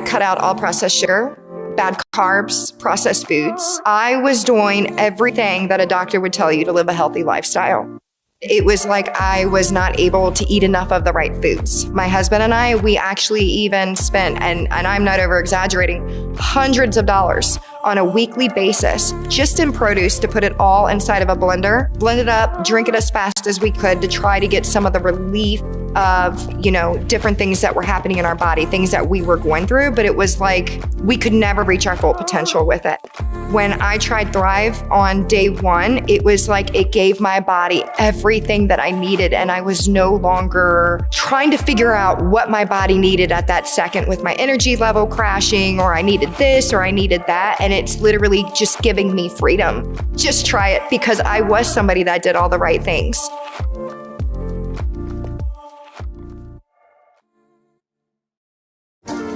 cut out all processed sugar, bad carbs, processed foods. I was doing everything that a doctor would tell you to live a healthy lifestyle. It was like I was not able to eat enough of the right foods. My husband and I, we actually even spent, and I'm not over exaggerating, hundreds of dollars on a weekly basis just in produce to put it all inside of a blender, blend it up, drink it as fast as we could to try to get some of the relief of, different things that were happening in our body, things that we were going through, but it was like we could never reach our full potential with it. When I tried Thrive on day one, it was like it gave my body everything that I needed, and I was no longer trying to figure out what my body needed at that second with my energy level crashing, or I needed this or I needed that, and it's literally just giving me freedom. Just try it, because I was somebody that did all the right things.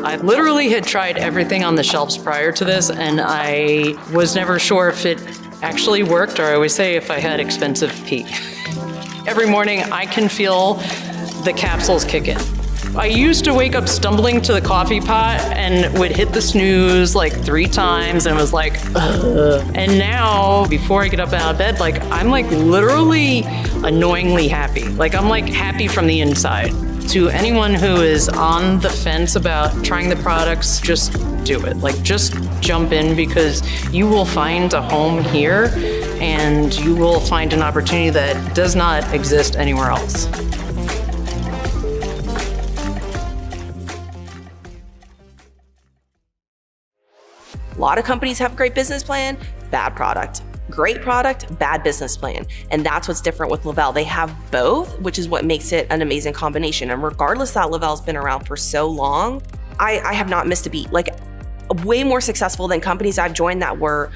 I literally had tried everything on the shelves prior to this, and I was never sure if it actually worked, or I always say if I had expensive pee. Every morning I can feel the capsules kick in. I used to wake up stumbling to the coffee pot and would hit the snooze like 3 times and was like, ugh. And now, before I get up out of bed, I'm literally annoyingly happy. I'm happy from the inside. To anyone who is on the fence about trying the products, just do it. Just jump in, because you will find a home here and you will find an opportunity that does not exist anywhere else. A lot of companies have a great business plan, bad product. Great product, bad business plan. And that's what's different with le-vel. They have both, which is what makes it an amazing combination. And regardless that le-vel's been around for so long, I have not missed a beat. Way more successful than companies I've joined that were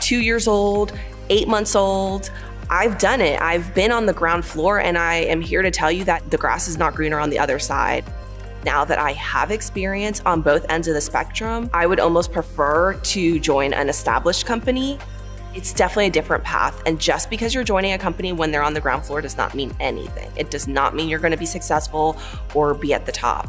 2 years old, 8 months old. I've done it. I've been on the ground floor, and I am here to tell you that the grass is not greener on the other side. Now that I have experience on both ends of the spectrum, I would almost prefer to join an established company. It's definitely a different path. And just because you're joining a company when they're on the ground floor does not mean anything. It does not mean you're going to be successful or be at the top.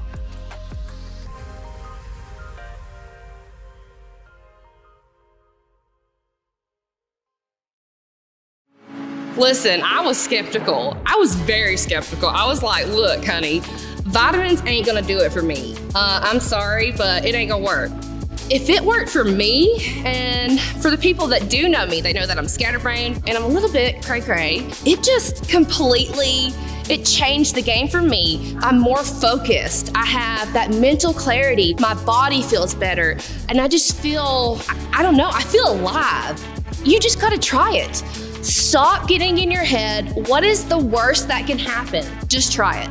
Listen, I was skeptical. I was very skeptical. I was like, look, honey, vitamins ain't gonna do it for me. I'm sorry, but it ain't gonna work. If it worked for me, and for the people that do know me, they know that I'm scatterbrained and I'm a little bit cray-cray. It just it changed the game for me. I'm more focused. I have that mental clarity. My body feels better. And I just feel, I feel alive. You just gotta try it. Stop getting in your head, what is the worst that can happen? Just try it.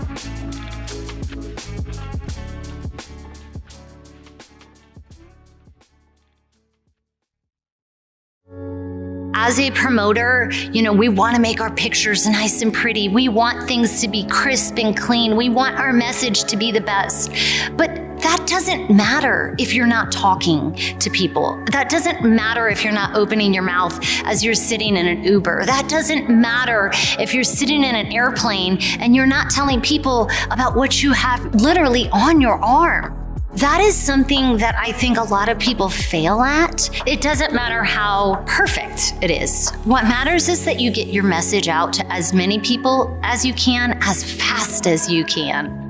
As a promoter, we want to make our pictures nice and pretty. We want things to be crisp and clean. We want our message to be the best. But that doesn't matter if you're not talking to people. That doesn't matter if you're not opening your mouth as you're sitting in an Uber. That doesn't matter if you're sitting in an airplane and you're not telling people about what you have literally on your arm. That is something that I think a lot of people fail at. It doesn't matter how perfect it is. What matters is that you get your message out to as many people as you can, as fast as you can.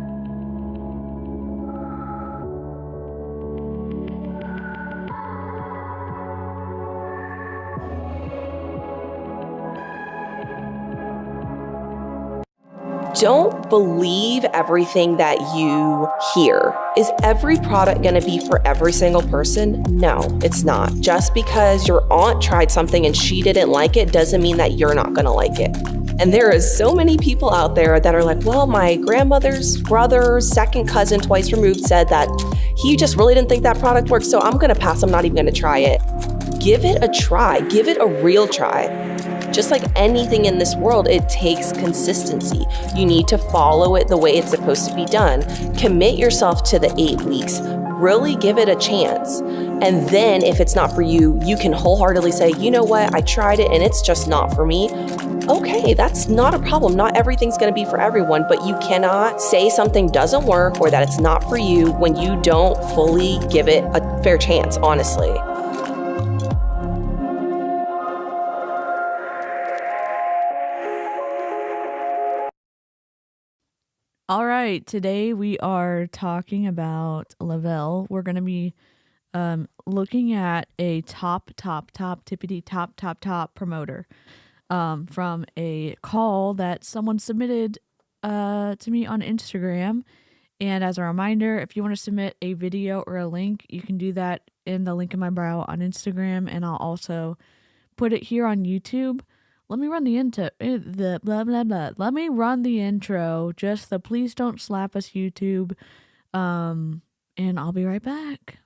Don't believe everything that you hear. Is every product going to be for every single person? No, it's not. Just because your aunt tried something and she didn't like it doesn't mean that you're not going to like it. And there is so many people out there that are like, well, my grandmother's brother, second cousin, twice removed, said that he just really didn't think that product worked, so I'm going to pass. I'm not even going to try it. Give it a try. Give it a real try. Just like anything in this world, it takes consistency. You need to follow it the way it's supposed to be done. Commit yourself to the 8 weeks. really give it a chance. And then if it's not for you, you can wholeheartedly say, you know what, I tried it and it's just not for me. Okay, that's not a problem. Not everything's going to be for everyone, but you cannot say something doesn't work or that it's not for you when you don't fully give it a fair chance, honestly. All right, today we are talking about le-vel. We're going to be looking at a tippity top promoter from a call that someone submitted to me on Instagram. And as a reminder, if you want to submit a video or a link, you can do that in the link in my bio on Instagram, and I'll also put it here on YouTube. Let me run the Let me run the intro. Just the please don't slap us YouTube. And I'll be right back.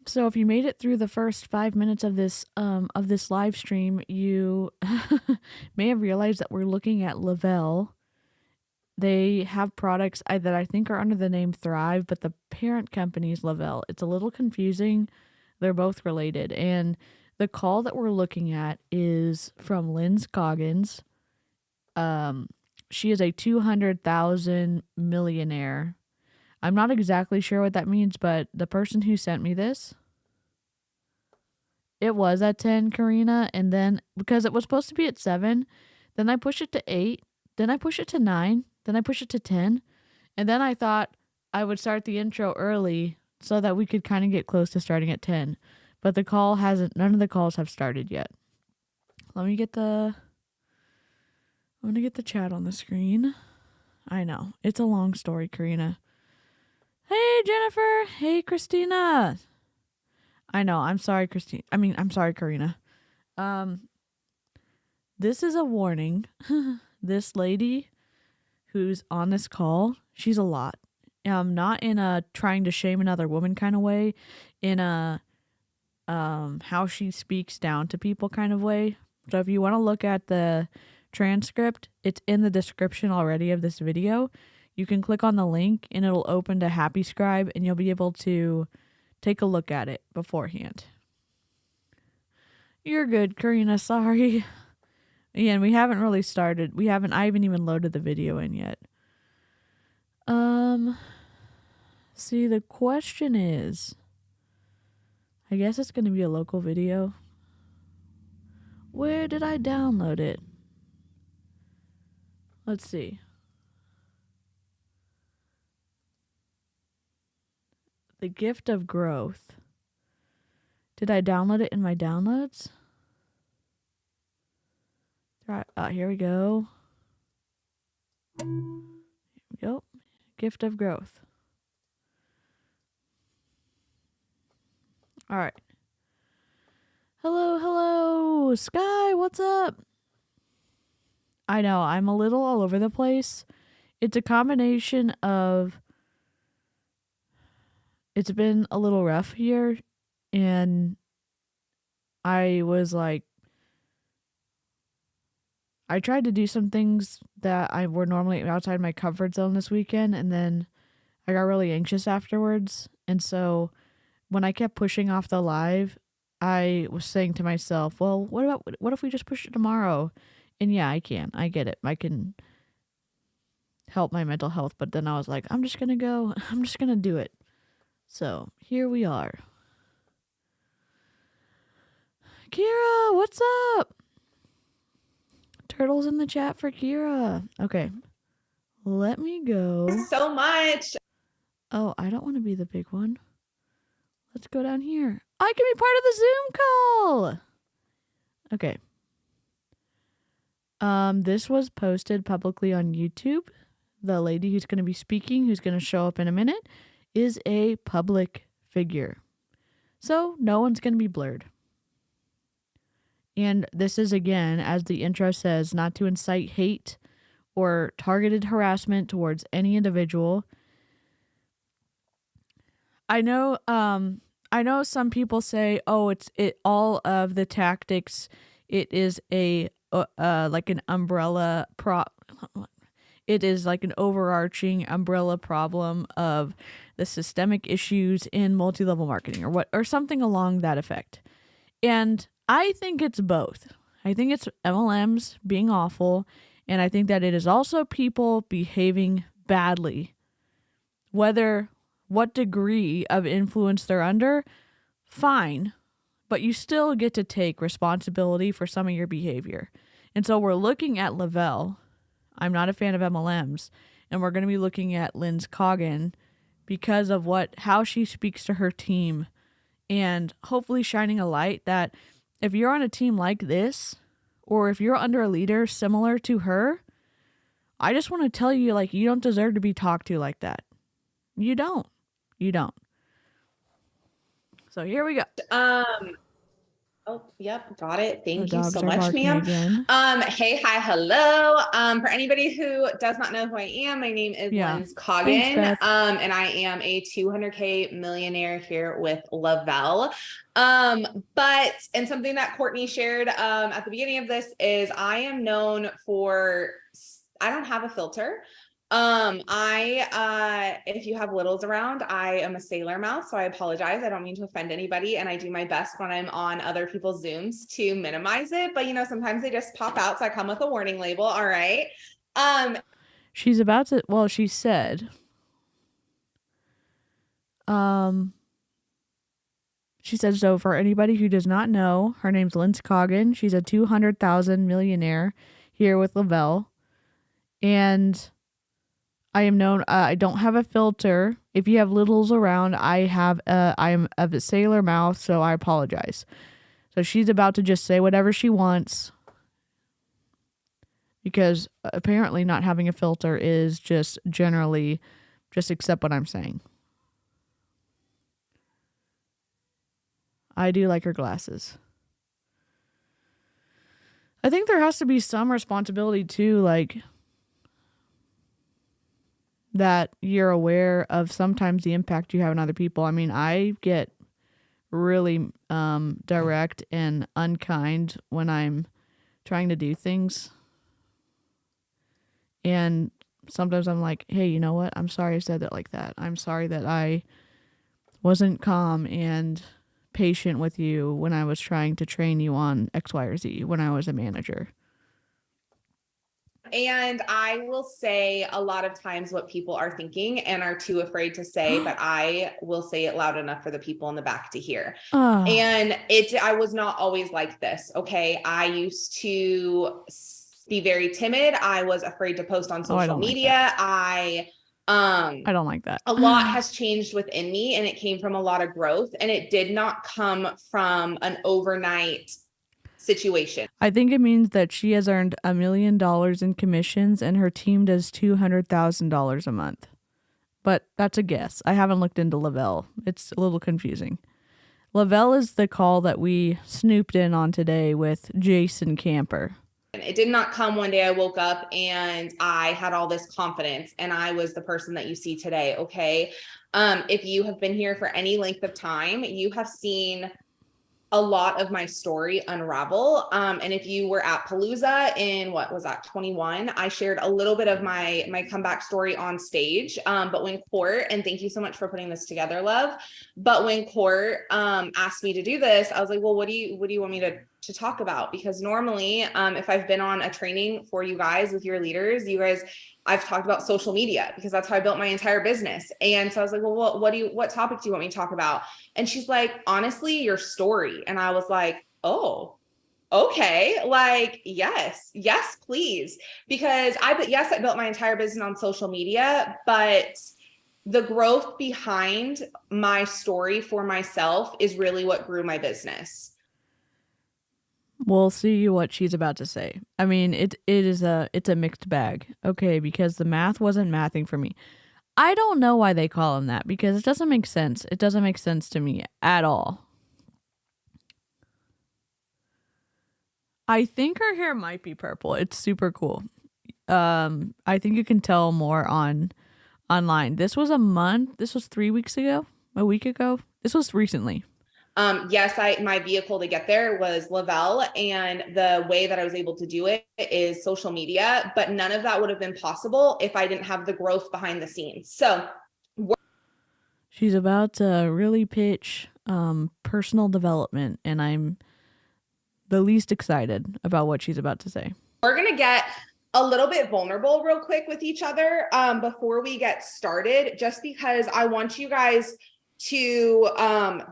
So if you made it through the first 5 minutes of this live stream, you may have realized that we're looking at le-vel. They have products that I think are under the name Thrive, but the parent company is le-vel. It's a little confusing. They're both related. And the call that we're looking at is from Lynn Scoggins. She is a 200,000 millionaire. I'm not exactly sure what that means, but the person who sent me this, it was at 10, Karina, and then because it was supposed to be at 7, then I pushed it to 8, then I pushed it to 9, then I pushed it to 10, and then I thought I would start the intro early so that we could kind of get close to starting at 10, but none of the calls have started yet. I'm gonna get the chat on the screen. I know, it's a long story, Karina. Hey, Jennifer. Hey, Christina. I know. I'm sorry, Christine. I'm sorry, Karina. This is a warning. This lady who's on this call, she's a lot. Not in a trying to shame another woman kind of way, in a how she speaks down to people kind of way. So if you want to look at the transcript, it's in the description already of this video. You can click on the link and it'll open to Happy Scribe and you'll be able to take a look at it beforehand. You're good, Karina. Sorry. Again, we haven't really started. I haven't even loaded the video in yet. See, the question is, I guess it's going to be a local video. Where did I download it? Let's see. The Gift of Growth. Did I download it in my downloads? Here we go. Here we go. Gift of Growth. All right. Hello, Sky, what's up? I know, I'm a little all over the place. It's a combination of it's been a little rough here, and I was like, I tried to do some things that were normally outside my comfort zone this weekend, and then I got really anxious afterwards. And so when I kept pushing off the live, I was saying to myself, well, what if we just push it tomorrow? And yeah, I get it. I can help my mental health. But then I was like, I'm just going to do it. So here we are. Kira, what's up? Turtles in the chat for Kira. Okay. Let me go. So much. Oh, I don't want to be the big one. Let's go down here. I can be part of the Zoom call. Okay. This was posted publicly on YouTube. The lady who's going to be speaking, who's going to show up in a minute, is a public figure. So no one's going to be blurred. And this is, again, as the intro says, not to incite hate or targeted harassment towards any individual. I know some people say, "Oh, all of the tactics. It is a like an umbrella It is like an overarching umbrella problem of the systemic issues in multi-level marketing, or something along that effect." And I think it's both. I think it's MLMs being awful, and I think that it is also people behaving badly. Whether what degree of influence they're under, fine, but you still get to take responsibility for some of your behavior. And so we're looking at le-vel. I'm not a fan of MLMs, and we're going to be looking at Linz Coggin because of how she speaks to her team, and hopefully shining a light that if you're on a team like this, or if you're under a leader similar to her, I just want to tell you, like, you don't deserve to be talked to like that. You don't. You don't. So here we go. Oh, yep, got it. Thank The you dogs so are much, barking ma'am. again. Hey, hi, hello. For anybody who does not know who I am, my name is Linz Coggin. Thanks, Beth. And I am a 200K millionaire here with le-vel. And something that Courtney shared at the beginning of this is I am known for, I don't have a filter. If you have littles around, I am a sailor mouth, so I apologize. I don't mean to offend anybody, and I do my best when I'm on other people's Zooms to minimize it, but sometimes they just pop out, so I come with a warning label. All right. She's about to, well, she said, so for anybody who does not know, her name's Linz Coggin. She's a 200,000 millionaire here with le-vel, and I am known, I don't have a filter. If you have littles around, I am of a sailor mouth, so I apologize. So she's about to just say whatever she wants, because apparently not having a filter is just generally just accept what I'm saying. I do like her glasses. I think there has to be some responsibility too, like, that you're aware of sometimes the impact you have on other people. I mean, I get really direct and unkind when I'm trying to do things. And sometimes I'm like, hey, you know what? I'm sorry I said that like that. I'm sorry that I wasn't calm and patient with you when I was trying to train you on X, Y, or Z when I was a manager. And I will say a lot of times what people are thinking and are too afraid to say, but I will say it loud enough for the people in the back to hear. And I was not always like this. Okay. I used to be very timid. I was afraid to post on social media. I don't like that. A lot has changed within me, and it came from a lot of growth, and it did not come from an overnight situation. I think it means that she has earned $1 million in commissions and her team does $200,000 a month. But that's a guess. I haven't looked into le-vel. It's a little confusing. le-vel is the call that we snooped in on today with Jason Camper. It did not come one day I woke up and I had all this confidence and I was the person that you see today. Okay. If you have been here for any length of time, you have seen a lot of my story unravel. And if you were at Palooza in, what was that, 21, I shared a little bit of my comeback story on stage. But when Court, and thank you so much for putting this together, love. But when Court asked me to do this, I was like, well, what do you want me to talk about? Because normally, if I've been on a training for you guys with your leaders, I've talked about social media because that's how I built my entire business. And so I was like, well, what topic do you want me to talk about? And she's like, honestly, your story. And I was like, oh, okay. Like, yes, please. Because I built my entire business on social media, but the growth behind my story for myself is really what grew my business. We'll see what she's about to say. I mean, it's a mixed bag. Okay, because the math wasn't mathing for me. I don't know why they call him that because it doesn't make sense. It doesn't make sense to me at all. I think her hair might be purple. It's super cool. I think you can tell more online. This was 3 weeks ago, a week ago. This was recently. Yes, my vehicle to get there was le-vel, and the way that I was able to do it is social media, but none of that would have been possible if I didn't have the growth behind the scenes. So she's about to really pitch personal development, and I'm the least excited about what she's about to say. we're going to get a little bit vulnerable real quick with each other before we get started, just because I want you guys to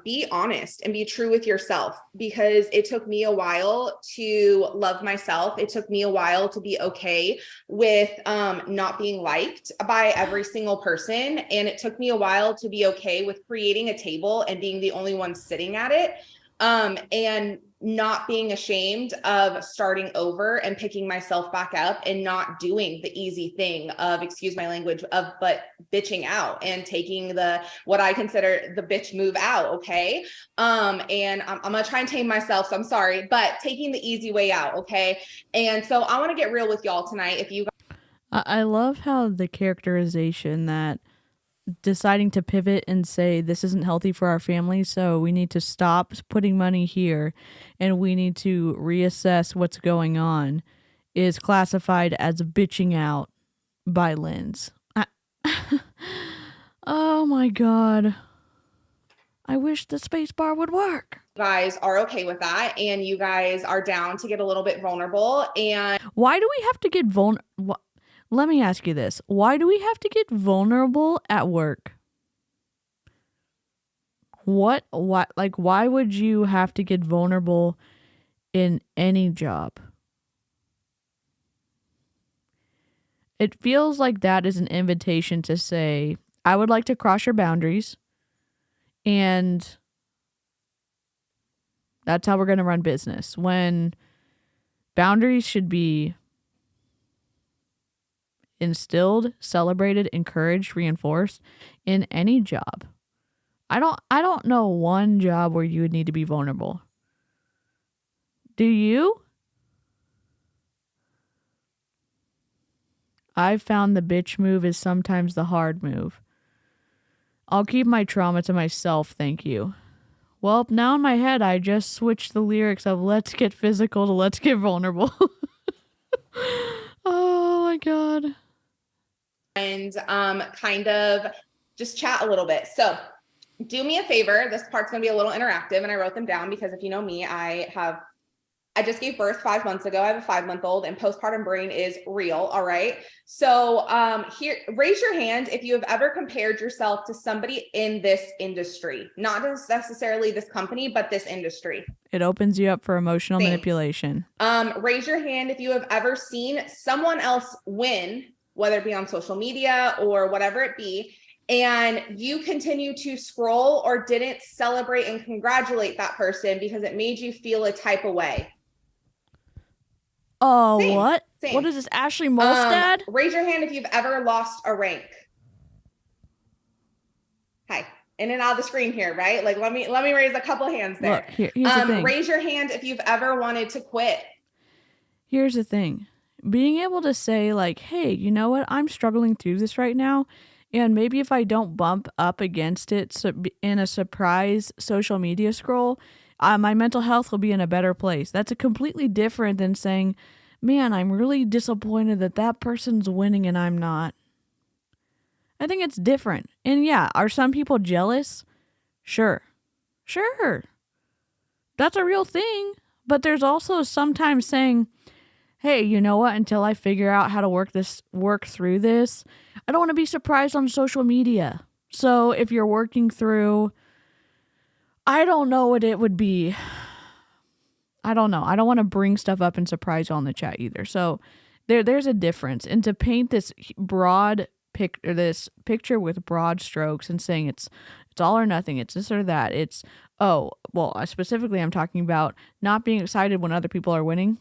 be honest and be true with yourself, because it took me a while to love myself. It took me a while to be okay with not being liked by every single person. And it took me a while to be okay with creating a table and being the only one sitting at it. And not being ashamed of starting over and picking myself back up and not doing the easy thing of, excuse my language, but bitching out and taking what I consider the bitch move out. Okay. And I'm gonna try and tame myself, so I'm sorry, but taking the easy way out. Okay. And so I want to get real with y'all tonight. I love how the characterization that deciding to pivot and say this isn't healthy for our family, so we need to stop putting money here and we need to reassess what's going on, is classified as bitching out by Linz. Oh my god. I wish the space bar would work. You guys are okay with that and you guys are down to get a little bit vulnerable. And why do we have to get vulnerable? Let me ask you this. Why do we have to get vulnerable at work? Why would you have to get vulnerable in any job? It feels like that is an invitation to say, I would like to cross your boundaries, and that's how we're going to run business. When boundaries should be instilled, celebrated, encouraged, reinforced in any job. I don't know one job where you would need to be vulnerable. Do you? I've found the bitch move is sometimes the hard move. I'll keep my trauma to myself, thank you. Well, now in my head, I just switched the lyrics of let's get physical to let's get vulnerable. Oh my god. And kind of just chat a little bit. So do me a favor. This part's going to be a little interactive, and I wrote them down because if you know me, I just gave birth 5 months ago. I have a 5-month-old, and postpartum brain is real. All right. So here, raise your hand if you have ever compared yourself to somebody in this industry, not necessarily this company, but this industry. It opens you up for emotional manipulation. Raise your hand if you have ever seen someone else win, whether it be on social media or whatever it be, and you continue to scroll or didn't celebrate and congratulate that person because it made you feel a type of way. Oh, Same. what? Same. What is this, Ashley Molstad? Raise your hand if you've ever lost a rank. Hi. In and out of the screen here, right? Like, let me raise a couple hands there. Look, here's the thing. Raise your hand if you've ever wanted to quit. Here's the thing. Being able to say, like, hey, you know what? I'm struggling through this right now. And maybe if I don't bump up against it in a surprise social media scroll, my mental health will be in a better place. That's a completely different than saying, man, I'm really disappointed that person's winning and I'm not. I think it's different. And yeah, are some people jealous? Sure. That's a real thing. But there's also sometimes saying, hey, you know what? Until I figure out how to work through this, I don't want to be surprised on social media. So if you're working through, I don't know what it would be. I don't know. I don't want to bring stuff up and surprise you on the chat either. So there's a difference. And to paint this this picture with broad strokes and saying it's all or nothing, it's this or that, it's, specifically I'm talking about not being excited when other people are winning.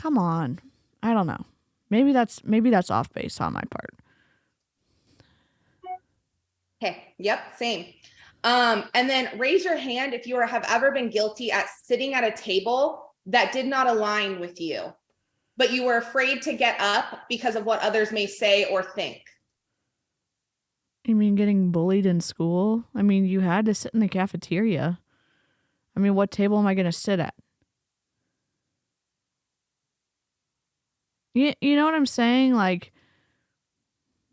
Come on. I don't know. Maybe that's off base on my part. Okay. Yep. Same. And then raise your hand if you have ever been guilty at sitting at a table that did not align with you, but you were afraid to get up because of what others may say or think? You mean getting bullied in school? I mean, you had to sit in the cafeteria. I mean, what table am I going to sit at? You know what I'm saying? Like,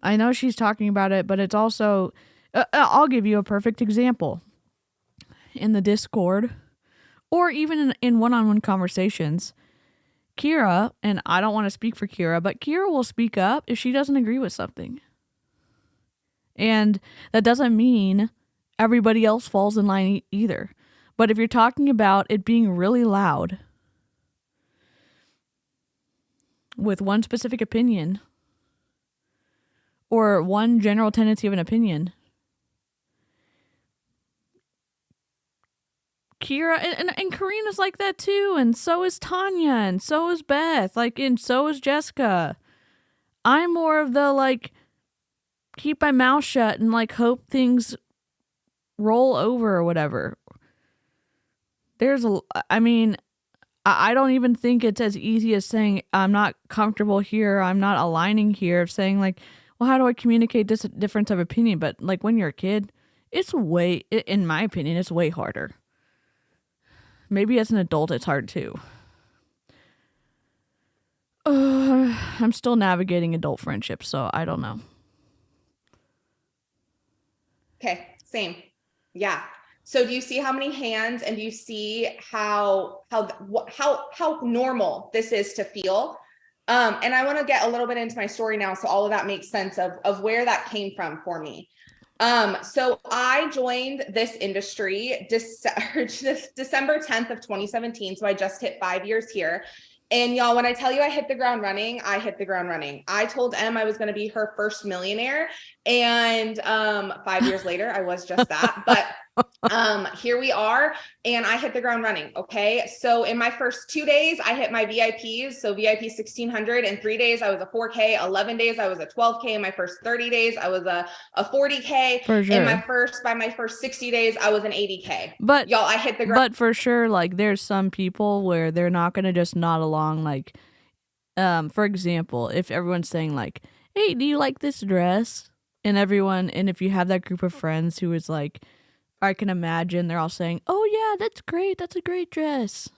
I know she's talking about it, but it's also, I'll give you a perfect example. In the Discord, or even in one-on-one conversations, Kira, and I don't want to speak for Kira, but Kira will speak up if she doesn't agree with something. And that doesn't mean everybody else falls in line either. But if you're talking about it being really loud with one specific opinion or one general tendency of an opinion, Kira and Karina's like that too, and so is Tanya, and so is Beth, like, and so is Jessica. I'm more of the, like, keep my mouth shut and, like, hope things roll over or whatever. I don't even think it's as easy as saying I'm not comfortable here, I'm not aligning here, of saying, like, well, how do I communicate this difference of opinion? But, like, when you're a kid, in my opinion, it's way harder. Maybe as an adult, it's hard too. I'm still navigating adult friendships, so I don't know. Okay, same. Yeah. So do you see how many hands, and do you see how normal this is to feel? And I want to get a little bit into my story now, so all of that makes sense of where that came from for me. So I joined this industry December 10th of 2017. So I just hit 5 years here. And y'all, when I tell you I hit the ground running, I hit the ground running. I told Em I was going to be her first millionaire. And 5 years later, I was just that. But here we are, and I hit the ground running. Okay. So in my first 2 days, I hit my VIPs. So VIP 1600. In 3 days, I was a 4K. 11 days, I was a 12K. In my first 30 days, I was a 40K. For sure. By my first 60 days, I was an 80K. But y'all, I hit the ground. But for sure, like, there's some people where they're not going to just nod along. Like, for example, if everyone's saying, like, hey, do you like this dress? And if you have that group of friends who is like, I can imagine they're all saying, oh yeah, that's great, that's a great dress.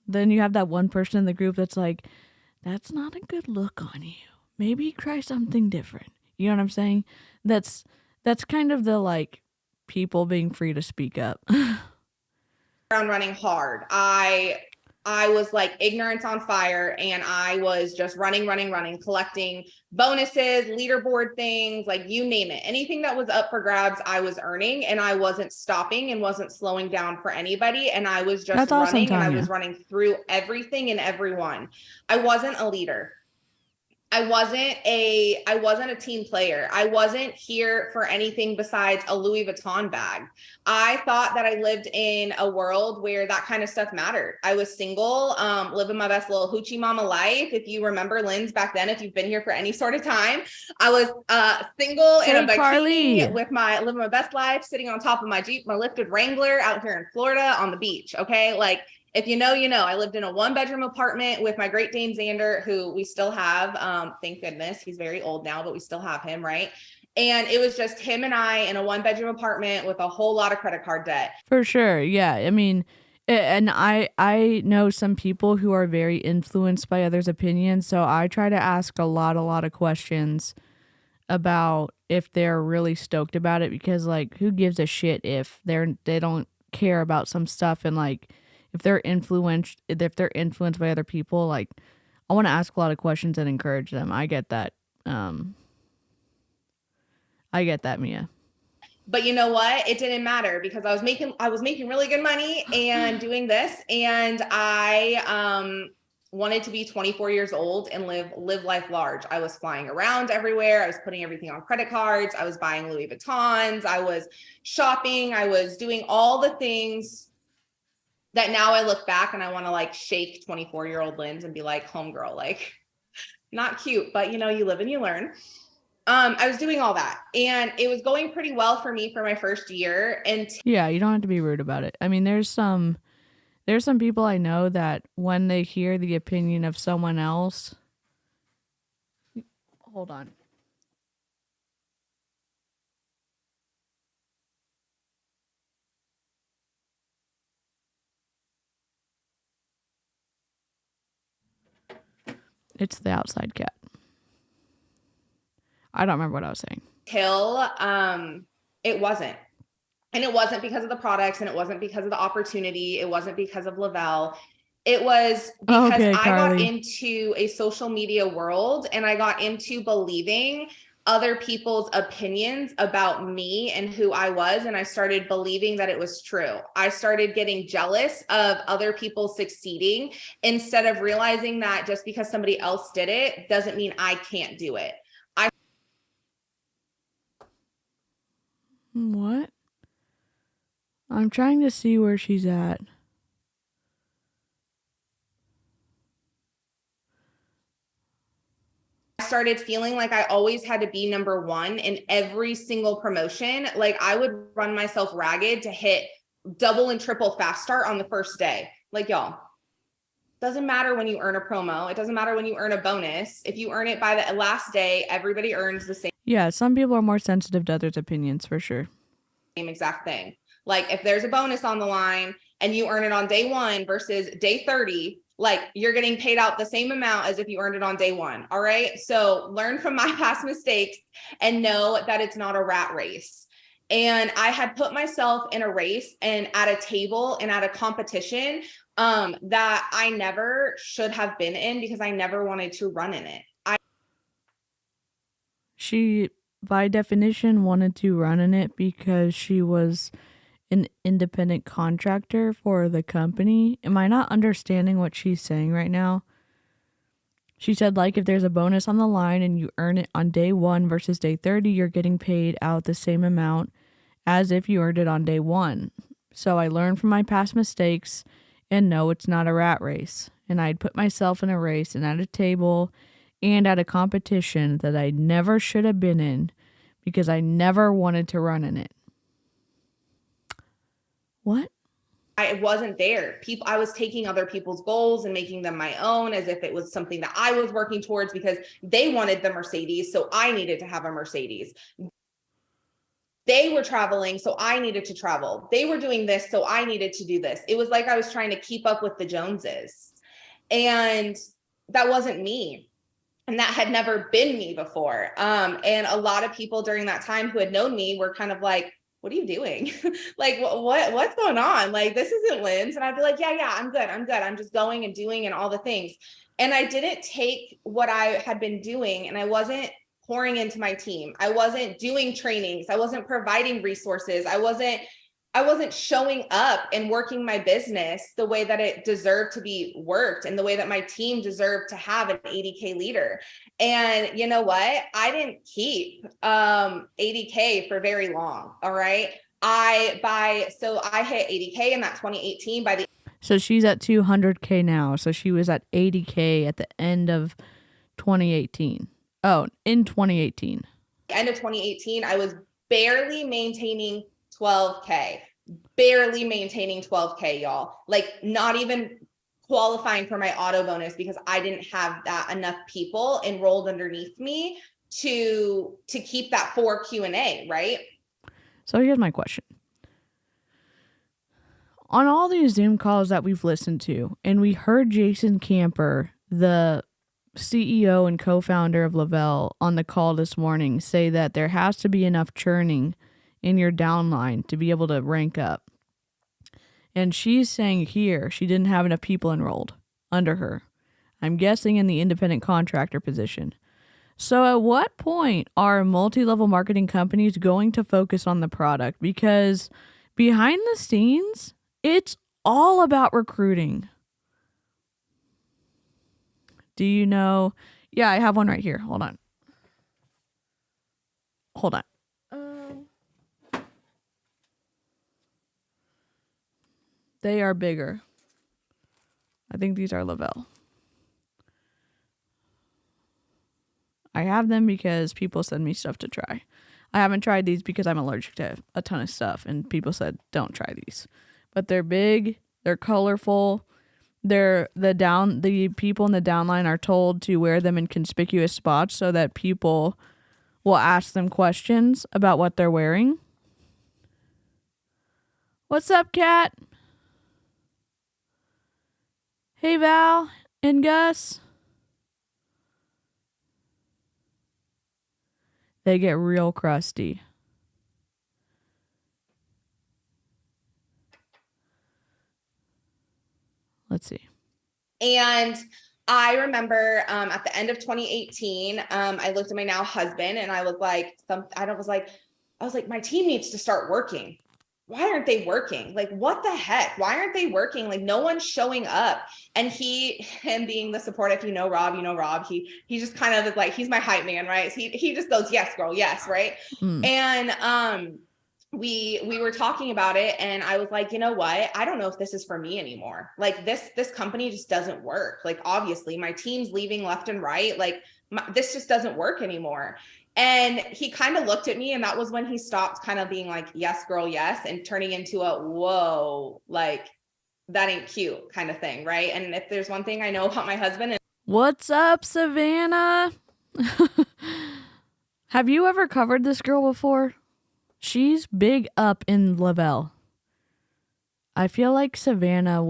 Then you have that one person in the group that's like, that's not a good look on you. Maybe try something different. You know what I'm saying? That's kind of the, like, people being free to speak up. Ground running hard. I was like ignorance on fire, and I was just running, collecting bonuses, leaderboard things, like, you name it. Anything that was up for grabs, I was earning, and I wasn't stopping and wasn't slowing down for anybody. And I was just running, and I was running through everything and everyone. I wasn't a leader. I wasn't a team player. I wasn't here for anything besides a Louis Vuitton bag. I thought that I lived in a world where that kind of stuff mattered. I was single, living my best little hoochie mama life. If you remember Lynn's back then, if you've been here for any sort of time, I was single in a bikini living my best life, sitting on top of my Jeep, my lifted Wrangler out here in Florida on the beach. Okay. Like, if you know, you know. I lived in a 1-bedroom apartment with my Great Dane Xander, who we still have. Thank goodness. He's very old now, but we still have him, right? And it was just him and I in a 1-bedroom apartment with a whole lot of credit card debt. For sure. Yeah. I mean, and I know some people who are very influenced by others' opinions. So I try to ask a lot of questions about if they're really stoked about it, because, like, who gives a shit if they don't care about some stuff, and, like, if they're influenced by other people. Like, I want to ask a lot of questions and encourage them. I get that. Mia. But you know what? It didn't matter, because I was making really good money and doing this. And I wanted to be 24 years old and live life large. I was flying around everywhere. I was putting everything on credit cards. I was buying Louis Vuittons. I was shopping. I was doing all the things that now I look back and I want to, like, shake 24-year-old Lynn's and be like, homegirl, like, not cute, but, you know, you live and you learn. I was doing all that, and it was going pretty well for me for my first year. And yeah, you don't have to be rude about it. I mean, there's some There's some people I know that when they hear the opinion of someone else, hold on. It's the outside cat. I don't remember what I was saying. Till it wasn't. And it wasn't because of the products, and it wasn't because of the opportunity. It wasn't because of le-vel. It was because Okay, I got Carly. into a social media world, and I got into believing other people's opinions about me and who I was. And I started believing that it was true. I started getting jealous of other people succeeding instead of realizing that just because somebody else did it doesn't mean I can't do it. What? I'm trying to see where she's at. I started feeling like I always had to be number one in every single promotion. Like I would run myself ragged to hit double and triple fast start on the first day. Like y'all, doesn't matter when you earn a promo. It doesn't matter when you earn a bonus. If you earn it by the last day, everybody earns the same Yeah, some people are more sensitive to others' opinions for sure. exact thing. Like if there's a bonus on the line and you earn it on day 1 versus day 30, like you're getting paid out the same amount as if you earned it on day 1. All right. So learn from my past mistakes and know that it's not a rat race. And I had put myself in a race and at a table and at a competition that I never should have been in because I never wanted to run in it. She, by definition, wanted to run in it because she was an independent contractor for the company. Am I not understanding what she's saying right now? She said, like, if there's a bonus on the line and you earn it on day 1 versus day 30, you're getting paid out the same amount as if you earned it on day 1. So I learned from my past mistakes and no, it's not a rat race. And I'd put myself in a race and at a table and at a competition that I never should have been in because I never wanted to run in it. What? I wasn't there. I was taking other people's goals and making them my own as if it was something that I was working towards because they wanted the Mercedes. So I needed to have a Mercedes. They were traveling, so I needed to travel. They were doing this, so I needed to do this. It was like I was trying to keep up with the Joneses. And that wasn't me. And that had never been me before. And a lot of people during that time who had known me were kind of like, what are you doing? Like, what's going on? Like, this isn't Lynn's. And I'd be like, yeah, I'm good. I'm just going and doing and all the things. And I didn't take what I had been doing and I wasn't pouring into my team. I wasn't doing trainings. I wasn't providing resources. I wasn't showing up and working my business the way that it deserved to be worked and the way that my team deserved to have an 80K leader. And you know what? I didn't keep 80K for very long. All right. So I hit 80K in that 2018 So she's at 200K now. So she was at 80K at the end of 2018. Oh, in 2018. End of 2018, I was barely maintaining 12K, y'all. Like not even qualifying for my auto bonus because I didn't have that enough people enrolled underneath me to keep that 4 Q&A, right? So here's my question. On all these Zoom calls that we've listened to, and we heard Jason Camper, the CEO and co-founder of le-vel, on the call this morning say that there has to be enough churning in your downline to be able to rank up. And she's saying here she didn't have enough people enrolled under her. I'm guessing in the independent contractor position. So at what point are multi-level marketing companies going to focus on the product? Because behind the scenes, it's all about recruiting. Do you know? Yeah, I have one right here. Hold on. They are bigger. I think these are le-vel. I have them because people send me stuff to try. I haven't tried these because I'm allergic to a ton of stuff, and people said, don't try these. But they're big, They're colorful. The people in the downline are told to wear them in conspicuous spots so that people will ask them questions about what they're wearing. What's up, Kat? Hey, Val and Gus. They get real crusty. Let's see. And I remember at the end of 2018, I looked at my now husband and I was like, my team needs to start working. Why aren't they working? Like, what the heck? Why aren't they working? Like, no one's showing up. And him being the support, if you know Rob, he just kind of is like, he's my hype man, right? So he just goes, yes, girl, yes, right? And we were talking about it and I was like, you know what? I don't know if this is for me anymore. Like this company just doesn't work. Like, obviously my team's leaving left and right. Like this just doesn't work anymore. And he kind of looked at me and that was when he stopped kind of being like, yes, girl, yes. And turning into a, whoa, like that ain't cute kind of thing. Right. And if there's one thing I know about my husband. What's up, Savannah? Have you ever covered this girl before? She's big up in le-vel. I feel like Savannah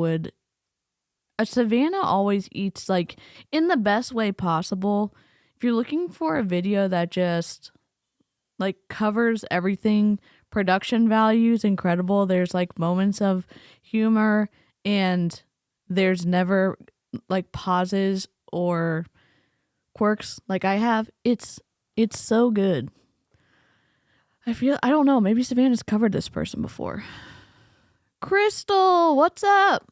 always eats like in the best way possible. If you're looking for a video that just like covers everything, production value is incredible. There's like moments of humor and there's never like pauses or quirks like I have. It's so good. I don't know, maybe Savannah's covered this person before. Crystal, what's up?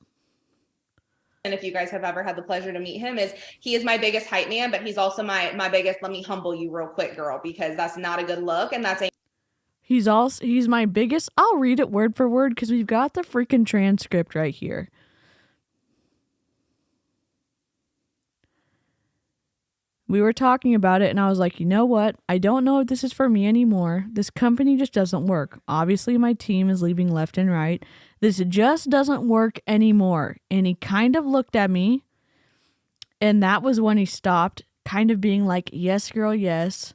And if you guys have ever had the pleasure to meet him, he is my biggest hype man, but he's also my biggest, let me humble you real quick, girl, because that's not a good look. And he's my biggest, I'll read it word for word because we've got the freaking transcript right here. We were talking about it and I was like, you know what? I don't know if this is for me anymore. This company just doesn't work. Obviously, my team is leaving left and right. This just doesn't work anymore. And he kind of looked at me. And that was when he stopped, kind of being like, yes, girl, yes.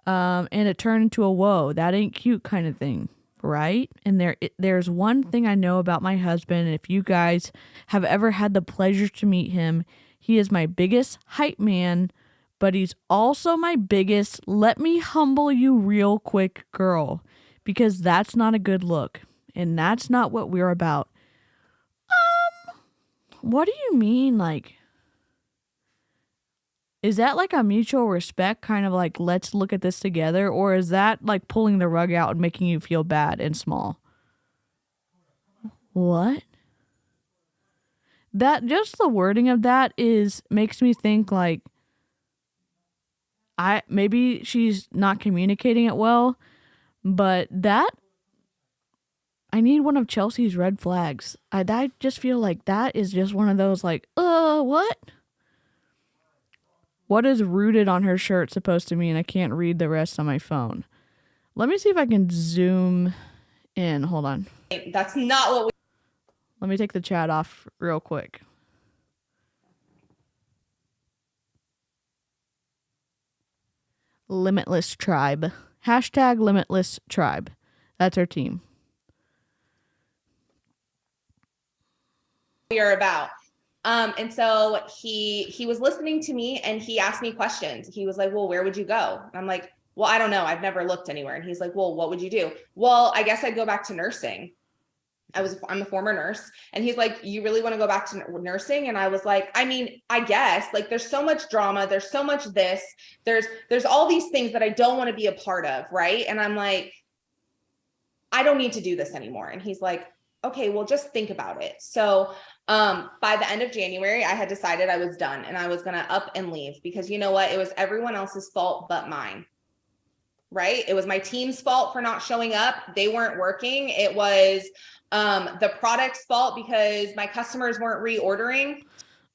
And it turned into a whoa, that ain't cute kind of thing. Right? And there's one thing I know about my husband. And if you guys have ever had the pleasure to meet him, he is my biggest hype man, but he's also my biggest let me humble you real quick girl, because that's not a good look, and that's not what we're about. What do you mean? Like, is that like a mutual respect kind of like, let's look at this together, or is that like pulling the rug out and making you feel bad and small? What? That just the wording of that makes me think like maybe she's not communicating it well, but that I need one of Chelsea's red flags. I just feel like that is just one of those like, what? What is rooted on her shirt supposed to mean? I can't read the rest on my phone. Let me see if I can zoom in. Hold on. that's not what we. Let me take the chat off real quick. Limitless Tribe. Hashtag Limitless Tribe. That's our team. We are about. And so he was listening to me and he asked me questions. He was like, well, where would you go? And I'm like, well, I don't know. I've never looked anywhere. And he's like, well, what would you do? Well, I guess I'd go back to nursing. I'm a former nurse. And he's like, you really want to go back to nursing? And I was like, I mean, I guess like there's so much drama. There's so much this, there's all these things that I don't want to be a part of. Right. And I'm like, I don't need to do this anymore. And he's like, okay, well, just think about it. So by the end of January, I had decided I was done and I was going to up and leave because you know what? It was everyone else's fault but mine. Right. It was my team's fault for not showing up. They weren't working. It was the product's fault because my customers weren't reordering.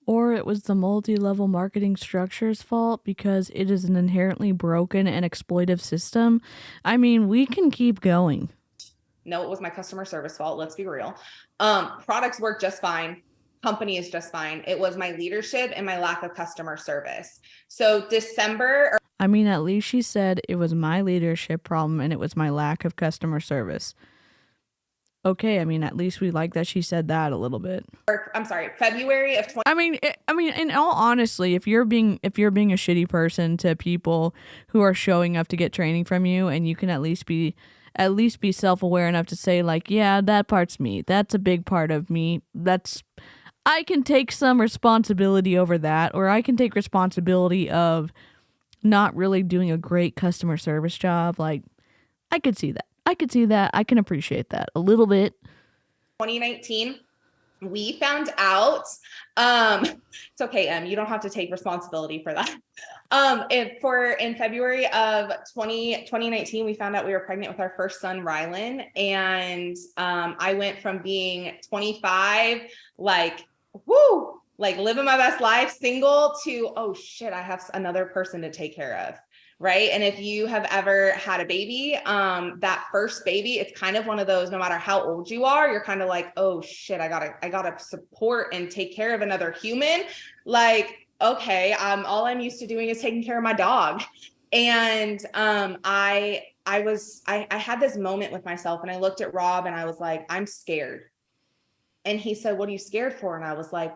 Or it was the multi-level marketing structure's fault because it is an inherently broken and exploitive system. I mean, we can keep going. No, it was my customer service fault. Let's be real. Products work just fine. Company is just fine. It was my leadership and my lack of customer service. So December. I mean, at least she said it was my leadership problem and it was my lack of customer service. Okay, I mean, at least we like that she said that a little bit. I'm sorry, February of 20. I mean, in all honesty, if you're being a shitty person to people who are showing up to get training from you, and you can at least be self-aware enough to say, like, yeah, that part's me. That's a big part of me. I can take some responsibility over that, or I can take responsibility of not really doing a great customer service job. Like, I could see that. I can appreciate that a little bit. 2019, we found out, it's okay, you don't have to take responsibility for that. In February of 2019, we found out we were pregnant with our first son, Rylan. And I went from being 25, like, woo, like living my best life, single, to, oh shit, I have another person to take care of. Right. And if you have ever had a baby, that first baby, it's kind of one of those, no matter how old you are, you're kind of like, oh shit, I gotta support and take care of another human. Like, okay, all I'm used to doing is taking care of my dog. And I had this moment with myself, and I looked at Rob and I was like, I'm scared. And he said, what are you scared for? And I was like,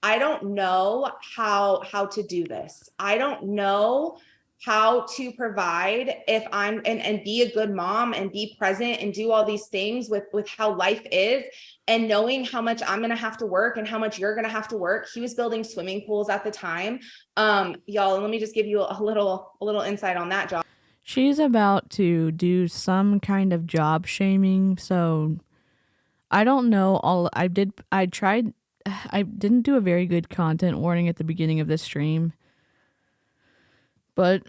I don't know how to do this. I don't know how to provide if I'm and be a good mom and be present and do all these things with how life is, and knowing how much I'm going to have to work and how much you're going to have to work. He was building swimming pools at the time. Y'all, let me just give you a little insight on that job. She's about to do some kind of job shaming. So I don't know. I didn't do a very good content warning at the beginning of this stream, but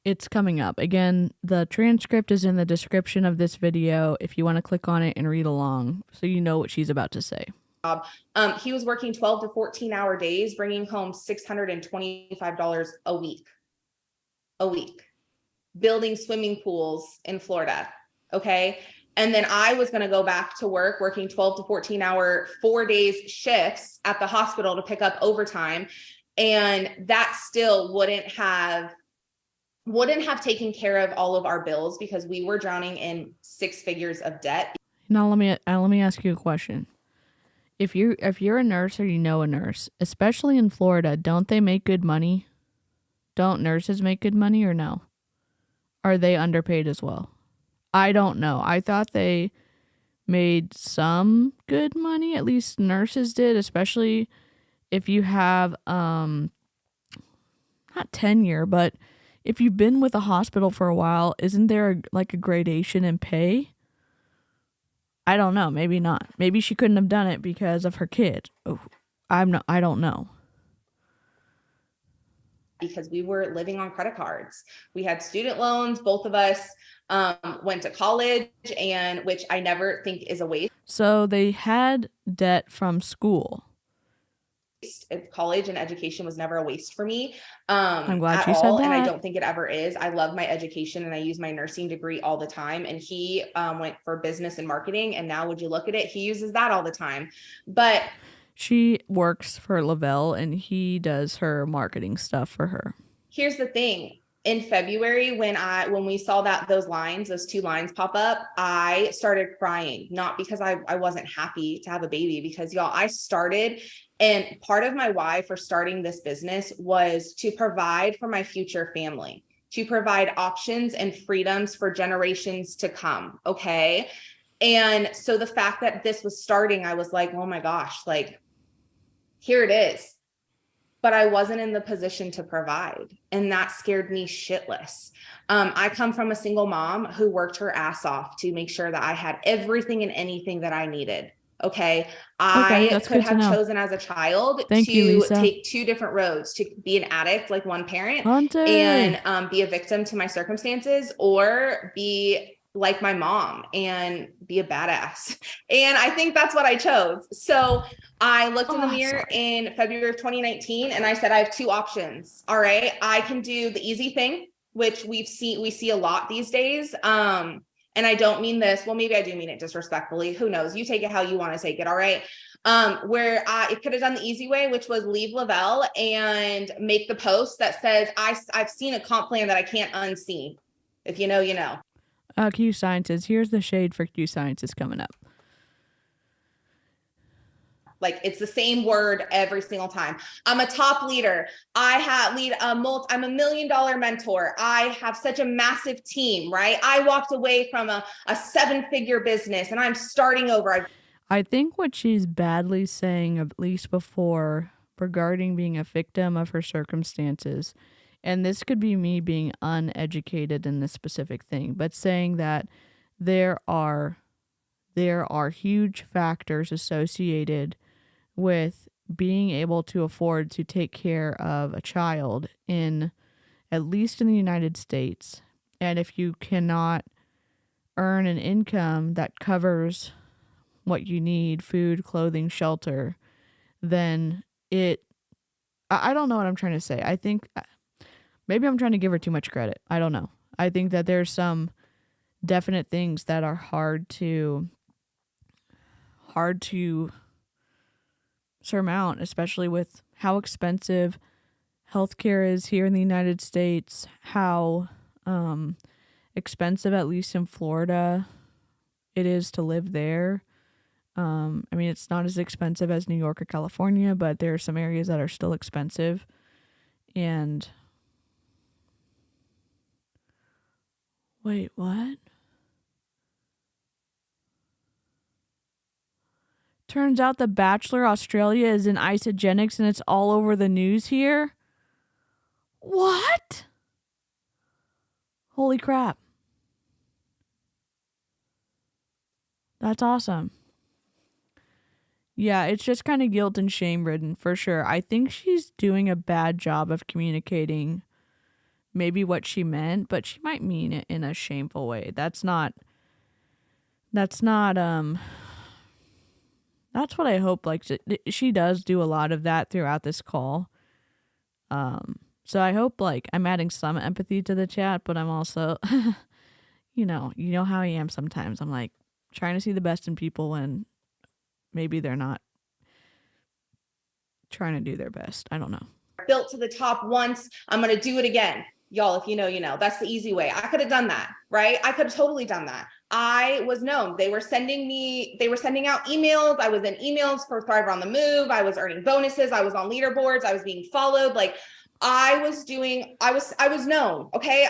it's coming up. Again, the transcript is in the description of this video if you want to click on it and read along so you know what she's about to say. He was working 12 to 14-hour days, bringing home $625 a week, building swimming pools in Florida. Okay. And then I was going to go back to work, working 12 to 14-hour, 4 days shifts at the hospital to pick up overtime. And that still wouldn't have taken care of all of our bills, because we were drowning in 6 figures of debt. Now let me ask you a question. If you're a nurse, or you know a nurse, especially in Florida, don't they make good money? Don't nurses make good money, or no? Are they underpaid as well? I don't know. I thought they made some good money. At least nurses did, especially if you have, not tenure, but if you've been with a hospital for a while, isn't there a gradation in pay? I don't know. Maybe not. Maybe she couldn't have done it because of her kid. Oh, I don't know. Because we were living on credit cards. We had student loans. Both of us went to college, and which I never think is a waste. So they had debt from school. College and education was never a waste for me. I'm glad you said that. And I don't think it ever is. I love my education and I use my nursing degree all the time. And he went for business and marketing. And now would you look at it, he uses that all the time. But she works for le-vel and he does her marketing stuff for her. Here's the thing. In February, when we saw those 2 lines pop up, I started crying, not because I wasn't happy to have a baby, because y'all, I started, and part of my why for starting this business was to provide for my future family, to provide options and freedoms for generations to come. Okay. And so the fact that this was starting, I was like, oh my gosh, like, here it is. But I wasn't in the position to provide. And that scared me shitless. I come from a single mom who worked her ass off to make sure that I had everything and anything that I needed. Okay. I could have chosen as a child to take 2 different roads, to be an addict like one parent and be a victim to my circumstances, or be like my mom and be a badass. And I think that's what I chose. So I looked in the mirror in February of 2019 and I said, I have 2 options. All right. I can do the easy thing, which we see a lot these days. And and I don't mean this, well, maybe I do mean it disrespectfully. Who knows? You take it how you want to take it. All right. Where it could have done the easy way, which was leave le-vel and make the post that says, I've seen a comp plan that I can't unsee. If you know, you know. Q Sciences. Here's the shade for Q Sciences coming up. Like it's the same word every single time. I'm a top leader. I'm a $1 million mentor. I have such a massive team, right? I walked away from a 7-figure business and I'm starting over. I think what she's badly saying, at least before, regarding being a victim of her circumstances, and this could be me being uneducated in this specific thing, but saying that there are huge factors associated with being able to afford to take care of a child at least in the United States. And if you cannot earn an income that covers what you need, food, clothing, shelter, then I don't know what I'm trying to say. I think maybe I'm trying to give her too much credit. I don't know. I think that there's some definite things that are hard to surmount, especially with how expensive healthcare is here in the United States, how expensive, at least in Florida, it is to live there. I mean, it's not as expensive as New York or California, but there are some areas that are still expensive. And wait, what? Turns out The Bachelor Australia is in isogenics and it's all over the news here. What? Holy crap. That's awesome. Yeah, it's just kind of guilt and shame ridden for sure. I think she's doing a bad job of communicating maybe what she meant, but she might mean it in a shameful way. That's what I hope. Like, she does do a lot of that throughout this call. So I hope, like, I'm adding some empathy to the chat, but I'm also, you know how I am sometimes. I'm like trying to see the best in people when maybe they're not trying to do their best. I don't know. Built to the top once, I'm going to do it again. Y'all, if you know, you know. That's the easy way. I could have done that, right? I could have totally done that. I was known. They were sending out emails. I was in emails for Thrive on the Move. I was earning bonuses. I was on leaderboards. I was being followed. Like I was known. Okay,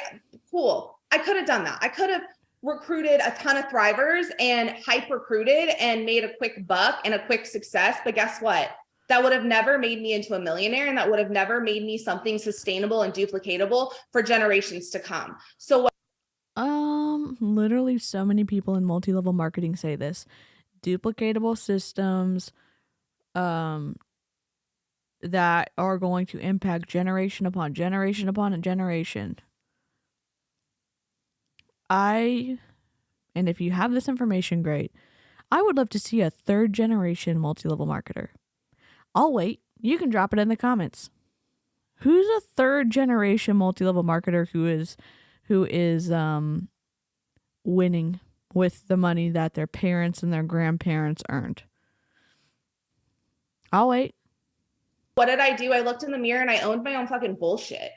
cool. I could have done that. I could have recruited a ton of thrivers and hype recruited and made a quick buck and a quick success. But guess what? That would have never made me into a millionaire, and that would have never made me something sustainable and duplicatable for generations to come. So what? Literally so many people in multi-level marketing say this. Duplicatable systems that are going to impact generation upon generation upon generation. And if you have this information, great. I would love to see a 3rd generation multi-level marketer. I'll wait. You can drop it in the comments. Who's a 3rd generation multi-level marketer who is winning with the money that their parents and their grandparents earned? I'll wait. What did I do? I looked in the mirror and I owned my own fucking bullshit.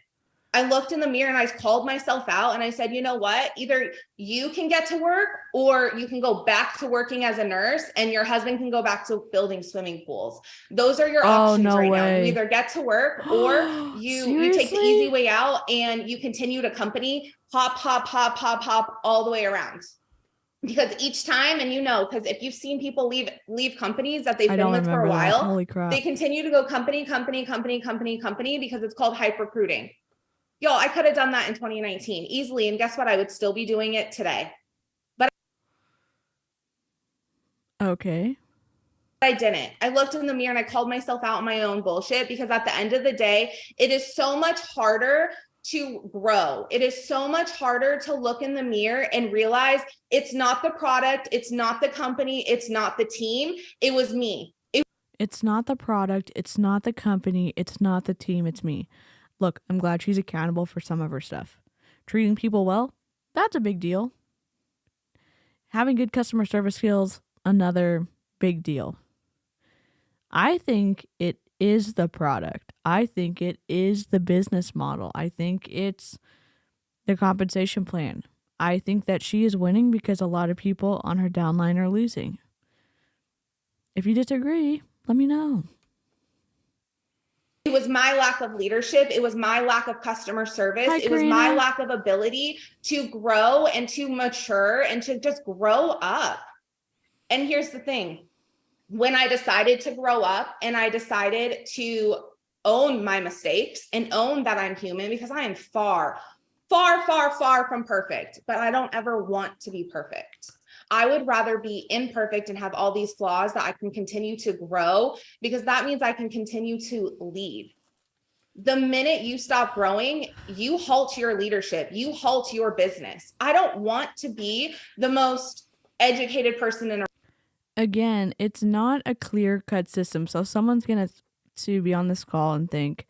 I looked in the mirror and I called myself out and I said, you know what? Either you can get to work or you can go back to working as a nurse and your husband can go back to building swimming pools. Those are your options now. You either get to work or you take the easy way out and you continue to company, hop all the way around. Because each time, and because if you've seen people leave companies that they've been with for a while, they continue to go company because it's called hype recruiting. Yo, I could have done that in 2019 easily. And guess what? I would still be doing it today. But okay. I didn't. I looked in the mirror and I called myself out on my own bullshit, because at the end of the day, it is so much harder to grow. It is so much harder to look in the mirror and realize it's not the product, it's not the company, it's not the team. It was me. It's not the product, it's not the company, it's not the team, it's me. Look, I'm glad she's accountable for some of her stuff. Treating people well, that's a big deal. Having good customer service skills, another big deal. I think it is the product. I think it is the business model. I think it's the compensation plan. I think that she is winning because a lot of people on her downline are losing. If you disagree, let me know. It was my lack of leadership. It was my lack of customer service. Hi, it was my Karina. lack of ability to grow and to mature and to just grow up. And here's the thing. When I decided to grow up and I decided to own my mistakes and own that I'm human, because I am far, far, far, far from perfect, but I don't ever want to be perfect. I would rather be imperfect and have all these flaws that I can continue to grow, because that means I can continue to lead. The minute you stop growing, you halt your leadership, you halt your business. I don't want to be the most educated person in a Again, it's not a clear-cut system. So someone's going to be on this call and think,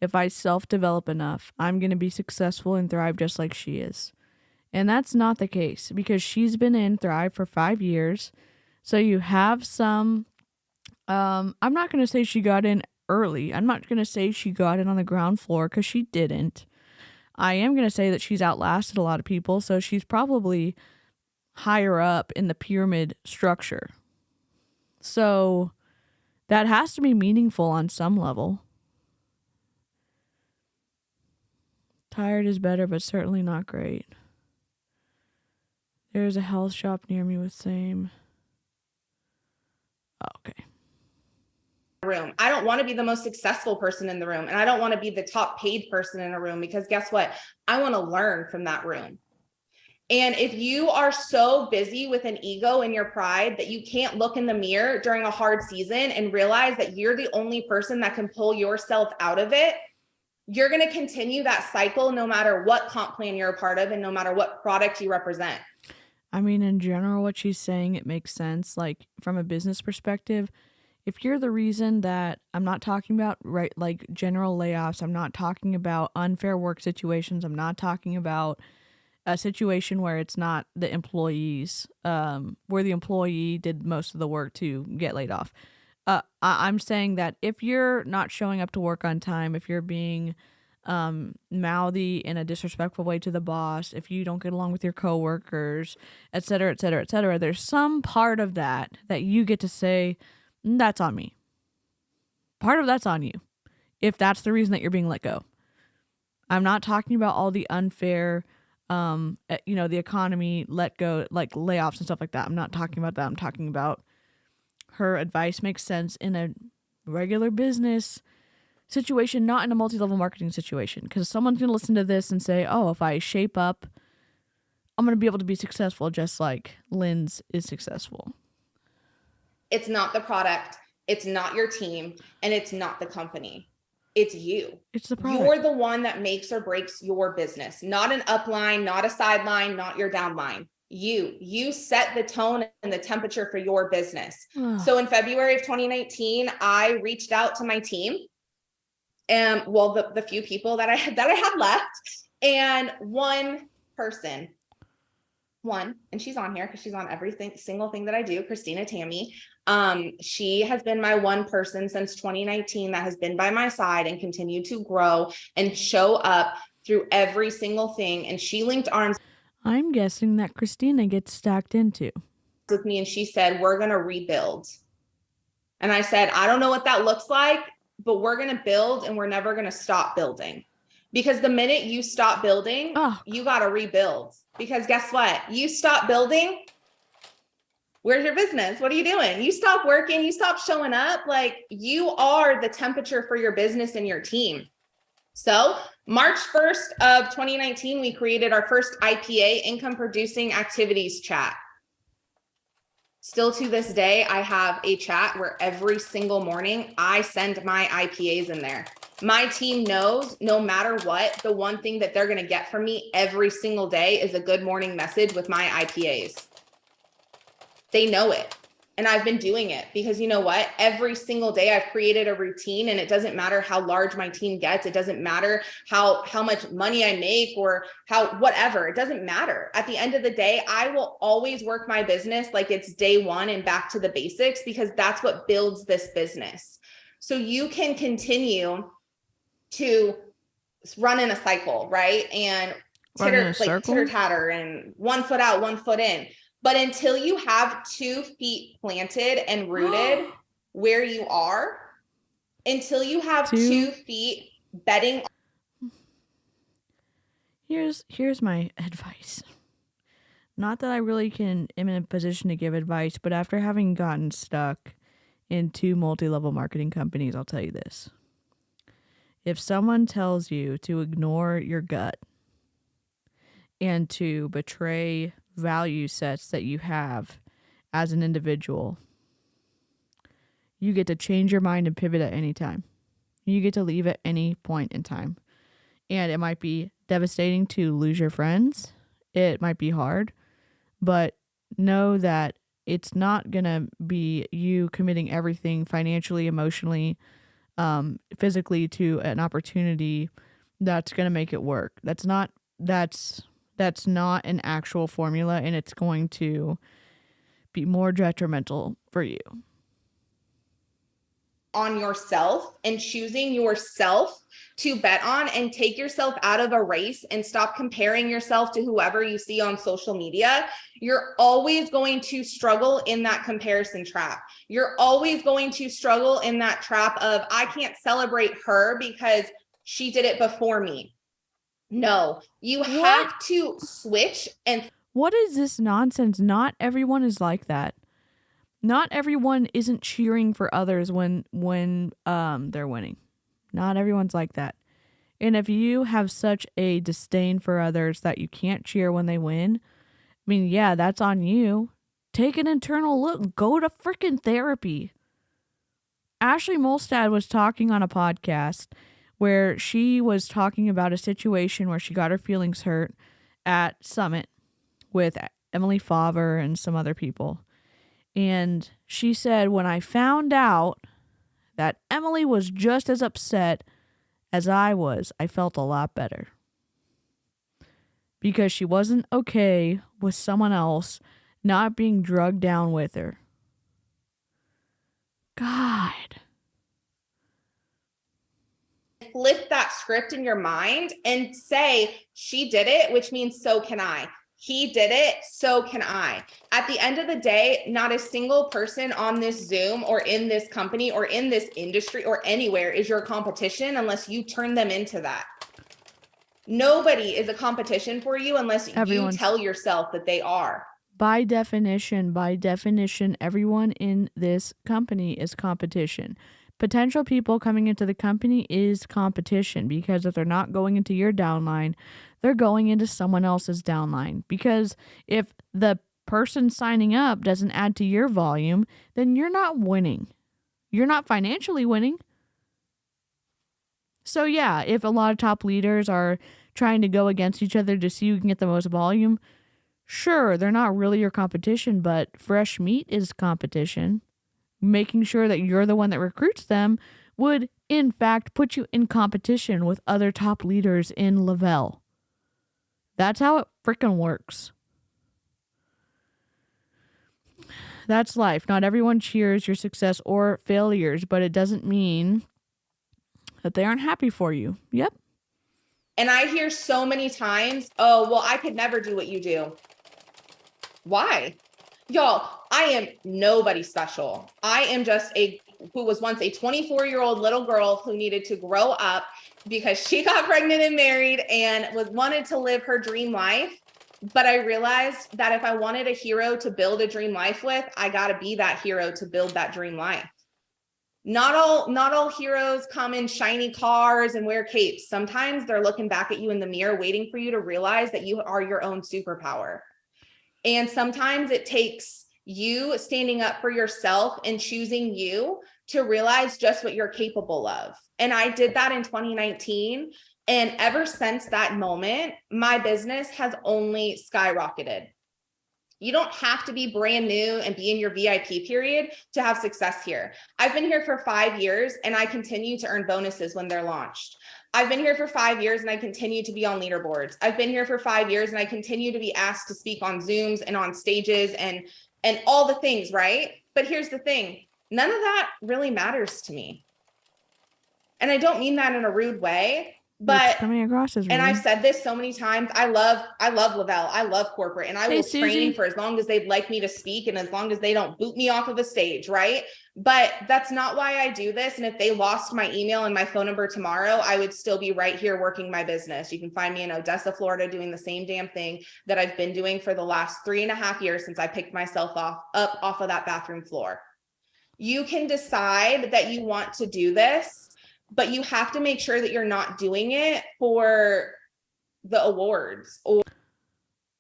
if I self-develop enough, I'm going to be successful and thrive just like she is. And that's not the case, because she's been in Thrive for 5 years. So you have some, I'm not going to say she got in early. I'm not going to say she got in on the ground floor, because she didn't. I am going to say that she's outlasted a lot of people. So she's probably higher up in the pyramid structure. So that has to be meaningful on some level. Tired is better, but certainly not great. There's a health shop near me with same. Oh, okay. room. I don't want to be the most successful person in the room, and I don't want to be the top paid person in a room, because guess what? I want to learn from that room. And if you are so busy with an ego and your pride that you can't look in the mirror during a hard season and realize that you're the only person that can pull yourself out of it, you're going to continue that cycle no matter what comp plan you're a part of and no matter what product you represent. I mean, in general, what she's saying, it makes sense. Like, from a business perspective, if you're the reason that, I'm not talking about, right, like general layoffs, I'm not talking about unfair work situations, I'm not talking about a situation where it's not the employees, where the employee did most of the work to get laid off. I'm saying that if you're not showing up to work on time, if you're being mouthy in a disrespectful way to the boss, if you don't get along with your coworkers, et cetera, et cetera, et cetera, there's some part of that you get to say, that's on me. Part of that's on you, if that's the reason that you're being let go. I'm not talking about all the unfair, the economy, let go, like layoffs and stuff like that. I'm not talking about that. I'm talking about her advice makes sense in a regular business situation, not in a multi-level marketing situation, because someone's going to listen to this and say, oh, if I shape up, I'm going to be able to be successful just like Lynn's is successful. It's not the product, it's not your team, and it's not the company. It's you. It's the product. You're the one that makes or breaks your business, not an upline, not a sideline, not your downline. You set the tone and the temperature for your business. So in February of 2019, I reached out to my team, and the few people that I had left, and one person, and she's on here because she's on single thing that I do, Christina Tammy. She has been my one person since 2019 that has been by my side and continued to grow and show up through every single thing. And she linked arms. I'm guessing that Christina gets stacked into with me, and she said, we're going to rebuild. And I said, I don't know what that looks like, but we're going to build, and we're never going to stop building. Because the minute you stop building, you got to rebuild. Because guess what? You stop building, where's your business? What are you doing? You stop working, you stop showing up. Like, you are the temperature for your business and your team. So March 1st of 2019, we created our first IPA, income producing activities chat. Still to this day, I have a chat where every single morning I send my IPAs in there. My team knows no matter what, the one thing that they're going to get from me every single day is a good morning message with my IPAs. They know it. And I've been doing it because you know what? Every single day I've created a routine, and it doesn't matter how large my team gets. It doesn't matter how much money I make or whatever. It doesn't matter. At the end of the day, I will always work my business like it's day one and back to the basics, because that's what builds this business. So you can continue to run in a cycle, right? And titter tatter and one foot out, one foot in. But until you have 2 feet planted and rooted where you are, until you have 2 feet betting. Here's my advice. Not that I really am in a position to give advice, but after having gotten stuck in 2 multi-level marketing companies, I'll tell you this. If someone tells you to ignore your gut and to betray value sets that you have as an individual, you get to change your mind and pivot at any time. You get to leave at any point in time. And it might be devastating to lose your friends. It might be hard, but know that it's not going to be you committing everything financially, emotionally, physically to an opportunity that's going to make it work. That's not an actual formula, and it's going to be more detrimental for you. On yourself and choosing yourself to bet on, and take yourself out of a race and stop comparing yourself to whoever you see on social media. You're always going to struggle in that comparison trap. You're always going to struggle in that trap of, I can't celebrate her because she did it before me. No, you have to switch. And what is this nonsense? Not everyone is like that. Not everyone isn't cheering for others when they're winning. Not everyone's like that. And if you have such a disdain for others that you can't cheer when they win, I mean, yeah, that's on you. Take an internal look. Go to freaking therapy. Ashley Molstad was talking on a podcast where she was talking about a situation where she got her feelings hurt at Summit with Emily Favre and some other people. And she said, when I found out that Emily was just as upset as I was, I felt a lot better. Because she wasn't okay with someone else not being drugged down with her. God. Flip that script in your mind and say, she did it, which means so can I. He did it, so can I. At the end of the day, not a single person on this Zoom or in this company or in this industry or anywhere is your competition unless you turn them into that. Nobody is a competition for you unless you tell yourself that they are. By definition, everyone in this company is competition. Potential people coming into the company is competition, because if they're not going into your downline, they're going into someone else's downline. Because if the person signing up doesn't add to your volume, then you're not winning. You're not financially winning. So yeah, if a lot of top leaders are trying to go against each other to see who can get the most volume, sure, they're not really your competition, but fresh meat is competition. Making sure that you're the one that recruits them would, in fact, put you in competition with other top leaders in le-vel. That's how it freaking works. That's life. Not everyone cheers your success or failures, but it doesn't mean that they aren't happy for you. Yep. And I hear so many times, oh, well, I could never do what you do. Why? Y'all, I am nobody special. I am just who was once a 24-year-old little girl who needed to grow up because she got pregnant and married and wanted to live her dream life. But I realized that if I wanted a hero to build a dream life with, I got to be that hero to build that dream life. Not all heroes come in shiny cars and wear capes. Sometimes they're looking back at you in the mirror, waiting for you to realize that you are your own superpower. And sometimes it takes you standing up for yourself and choosing you to realize just what you're capable of. And I did that in 2019. And ever since that moment, my business has only skyrocketed. You don't have to be brand new and be in your VIP period to have success here. I've been here for 5 years and I continue to earn bonuses when they're launched. I've been here for 5 years and I continue to be on leaderboards. I've been here for 5 years and I continue to be asked to speak on Zooms and on stages and all the things, right? But here's the thing, none of that really matters to me. And I don't mean that in a rude way, but It's coming across as rude. and I've said this so many times, I love le-vel, I love corporate, and I will Susie. train for as long as they'd like me to speak and as long as they don't boot me off of a stage, right? But that's not why I do this. And if they lost my email and my phone number tomorrow, I would still be right here working my business. You can find me in Odessa, Florida, doing the same damn thing that I've been doing for the last 3.5 years since I picked myself up off of that bathroom floor. You can decide that you want to do this, but you have to make sure that you're not doing it for the awards.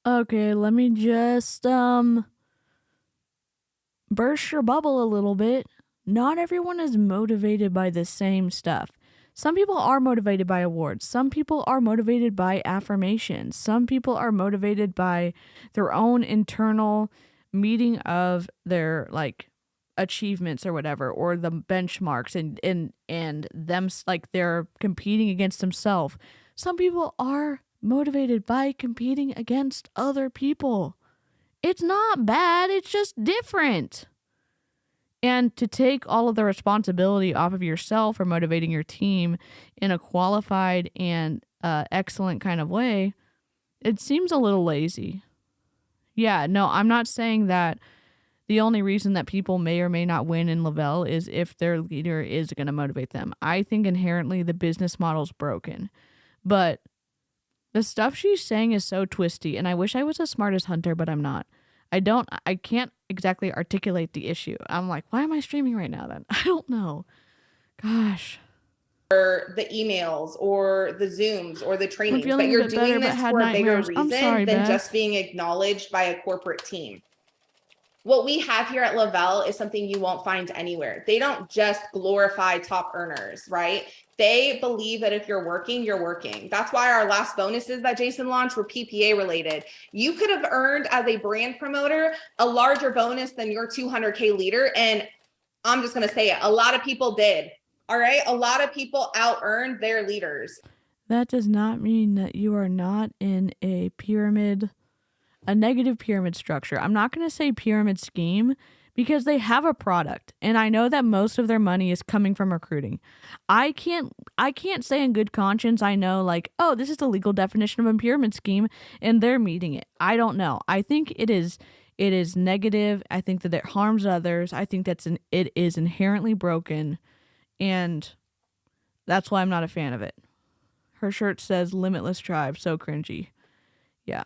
Okay, let me just burst your bubble a little bit. Not everyone is motivated by the same stuff. Some people are motivated by awards. Some people are motivated by affirmations. Some people are motivated by their own internal meeting of their achievements or whatever, or the benchmarks and them, like, they're competing against themselves. Some people are motivated by competing against other people. It's not bad, it's just different. And to take all of the responsibility off of yourself for motivating your team in a qualified and excellent kind of way, it seems a little lazy. Yeah, no, I'm not saying that the only reason that people may or may not win in le-vel is if their leader is going to motivate them. I think inherently the business model's broken. But the stuff she's saying is so twisty, and I wish I was as smart as Hunter, but I'm not. I can't exactly articulate the issue. I'm like, why am I streaming right now then? I don't know. Gosh. Or the emails or the Zooms or the trainings, but you're doing this but for a bigger nightmares. reason Sorry, than Beth. just being acknowledged by a corporate team. What we have here at le-vel is something you won't find anywhere. They don't just glorify top earners, right? They believe that if you're working, you're working. That's why our last bonuses that Jason launched were PPA related. You could have earned as a brand promoter a larger bonus than your 200K leader. And I'm just going to say it, a lot of people did. All right. A lot of people out earned their leaders. That does not mean that you are not in a pyramid, a negative pyramid structure. I'm not going to say pyramid scheme because they have a product, and I know that most of their money is coming from recruiting. I can't say in good conscience I know, like, oh, this is the legal definition of a pyramid scheme and they're meeting it. I don't know. I think it is negative. I think that it harms others. I think it is inherently broken, and that's why I'm not a fan of it. Her shirt says Limitless Tribe, so cringy. Yeah.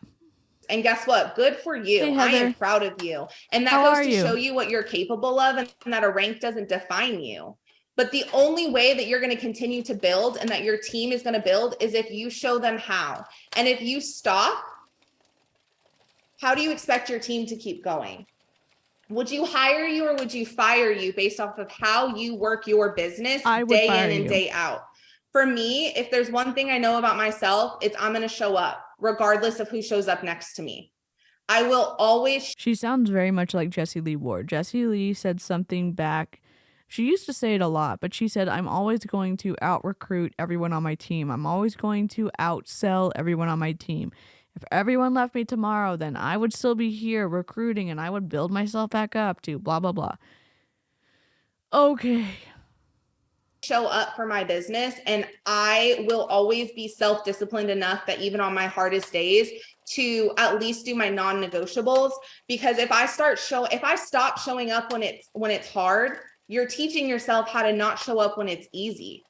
And guess what? Good for you. Hey, I Heather. am proud of you. And that How goes are to you? show you what you're capable of and that a rank doesn't define you. But the only way that you're going to continue to build and that your team is going to build is if you show them how. And if you stop, how do you expect your team to keep going? Would you hire you or would you fire you based off of how you work your business day in and day out? For me, if there's one thing I know about myself, it's I'm going to show up regardless of who shows up next to me. I will always. She sounds very much like Jessie Lee Ward. Jessie Lee said something back. She used to say it a lot, but she said, I'm always going to out-recruit everyone on my team. I'm always going to outsell everyone on my team. If everyone left me tomorrow, then I would still be here recruiting and I would build myself back up to blah, blah, blah. Okay. Show up for my business, and I will always be self-disciplined enough that even on my hardest days to at least do my non-negotiables, because if I stop showing up when it's hard, you're teaching yourself how to not show up when it's easy.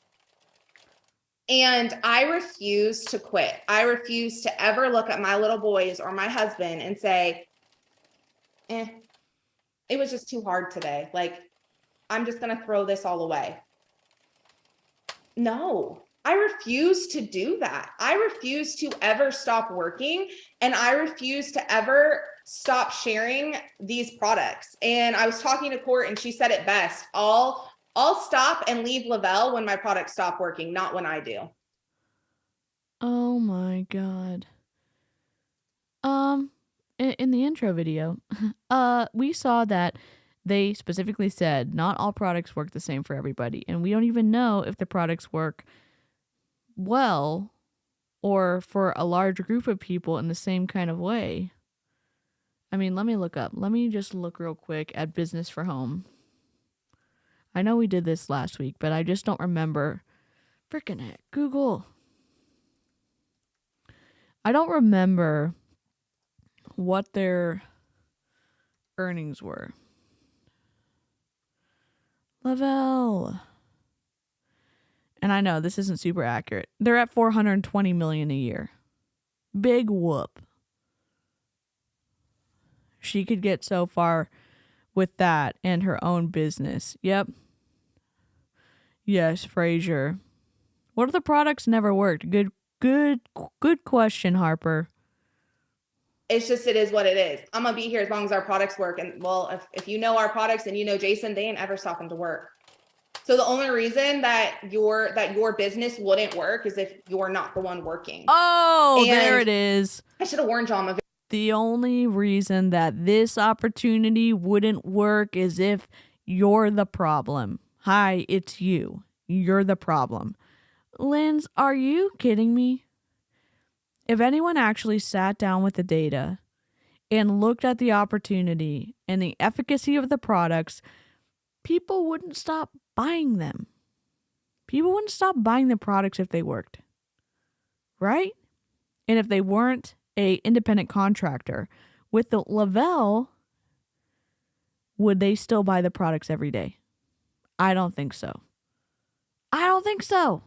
And I refuse to quit. I refuse to ever look at my little boys or my husband and say, it was just too hard today. Like, I'm just going to throw this all away. No, I refuse to do that. I refuse to ever stop working, and I refuse to ever stop sharing these products. And I was talking to Court and she said it best. I'll stop and leave le-vel when my products stop working, not when I do. Oh my God. in the intro video, we saw that they specifically said not all products work the same for everybody. And we don't even know if the products work well or for a large group of people in the same kind of way. I mean, let me look up. Let me just look real quick at Business for Home. I know we did this last week, but I just don't remember. Frickin' heck, Google. I don't remember what their earnings were. le-vel. And I know this isn't super accurate. They're at $420 million a year. Big whoop. She could get so far with that and her own business. Yep. Yes, Frasier. What if the products never worked? Good question, Harper. It's just, it is what it is. I'm gonna be here as long as our products work. And well, if you know our products and you know Jason, they ain't ever stopping to work. So the only reason that your business wouldn't work is if you're not the one working. Oh, And there it is. I should have warned y'all. I'm a The only reason that this opportunity wouldn't work is if you're the problem. Hi, it's you. You're the problem. Linz, are you kidding me? If anyone actually sat down with the data and looked at the opportunity and the efficacy of the products, people wouldn't stop buying them. People wouldn't stop buying the products if they worked. Right? And if they weren't a independent contractor with the le-vel, would they still buy the products every day? I don't think so. I don't think so.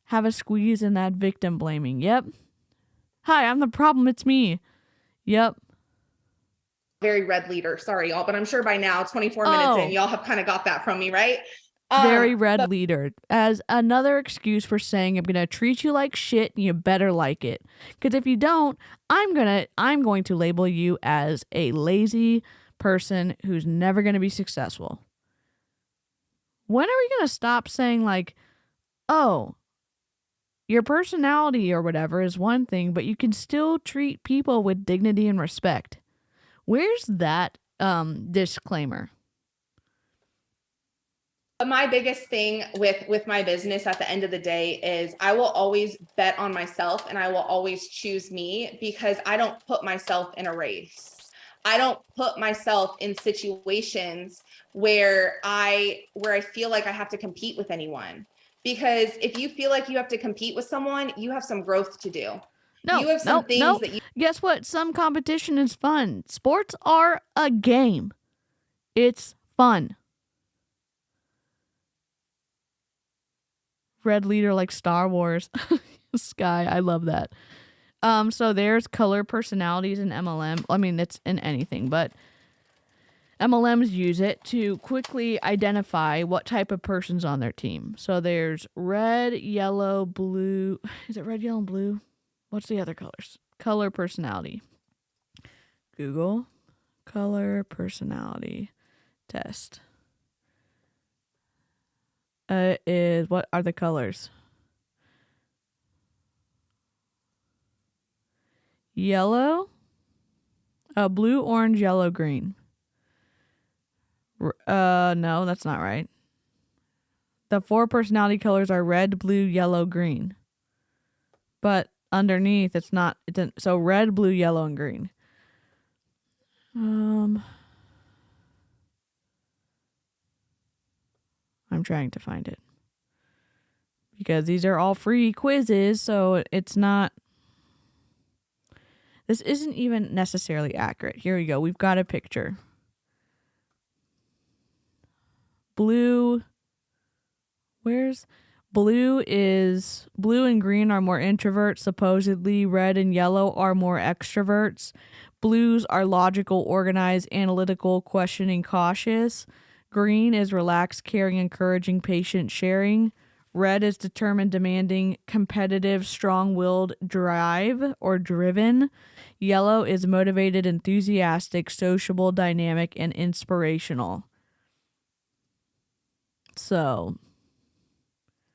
Have a squeeze in that victim blaming. Yep. Hi, I'm the problem. It's me. Yep. very red leader. Sorry, y'all, but I'm sure by now, 24 minutes in, y'all have kind of got that from me, right? Very red leader as another excuse for saying I'm gonna treat you like shit and you better like it. Because if you don't, I'm going to label you as a lazy person who's never gonna be successful. When are we gonna stop saying like, oh, your personality or whatever is one thing, but you can still treat people with dignity and respect? Where's that disclaimer? But my biggest thing with my business at the end of the day is I will always bet on myself and I will always choose me because I don't put myself in a race. I don't put myself in situations where I feel like I have to compete with anyone. Because if you feel like you have to compete with someone, you have some growth to do. No, you have some things that you guess what? Some competition is fun. Sports are a game. It's fun. Red leader like Star Wars. Sky, I love that. So there's color personalities in MLM. I mean, it's in anything, but MLMs use it to quickly identify what type of person's on their team. So there's red, yellow, blue. Is it red, yellow, and blue? What's the other colors? Color personality. Google color personality test. What are the colors? Yellow, blue, orange, yellow, green. No, that's not right. The 4 personality colors are red, blue, yellow, green. But underneath it's not, so red, blue, yellow, and green. I'm trying to find it because these are all free quizzes, so it's not, this isn't even necessarily accurate. Here we go. We've got a picture. Blue, blue and green are more introverts. Supposedly red and yellow are more extroverts. Blues are logical, organized, analytical, questioning, cautious. Green is relaxed, caring, encouraging, patient, sharing. Red is determined, demanding, competitive, strong-willed, drive or driven. Yellow is motivated, enthusiastic, sociable, dynamic, and inspirational. So,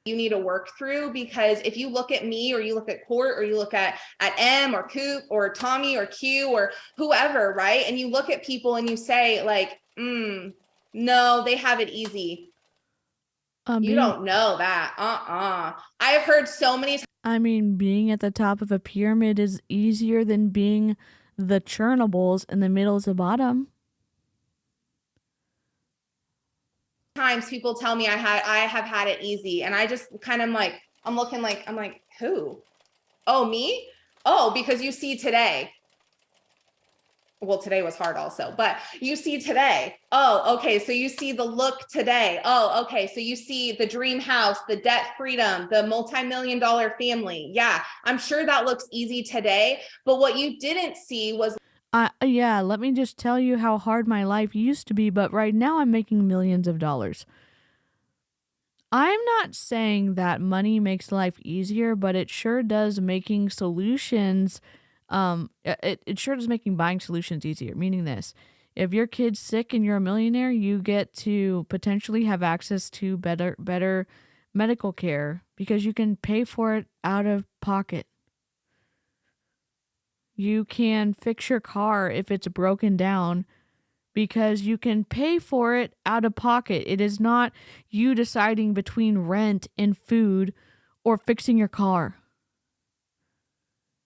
you need to work through, because if you look at me, or you look at Court, or you look at M or Coop or Tommy or Q or whoever, right? And you look at people and you say like, no, they have it easy. You don't know that. I have heard so many times. I mean, being at the top of a pyramid is easier than being the churnables in the middle to bottom. Times people tell me I have had it easy, and I just kind of like, I'm like, who? Oh, me? Oh, because you see today. Well, today was hard also, but you see today. Oh, okay. So you see the look today. Oh, okay. So you see the dream house, the debt freedom, the multi-million-dollar family. Yeah, I'm sure that looks easy today, but what you didn't see was, yeah, let me just tell you how hard my life used to be, but right now I'm making millions of dollars. I'm not saying that money makes life easier, but it sure does making solutions, it sure does making buying solutions easier, meaning this. If your kid's sick and you're a millionaire, you get to potentially have access to better medical care because you can pay for it out of pocket. You can fix your car if it's broken down because you can pay for it out of pocket. It is not you deciding between rent and food or fixing your car.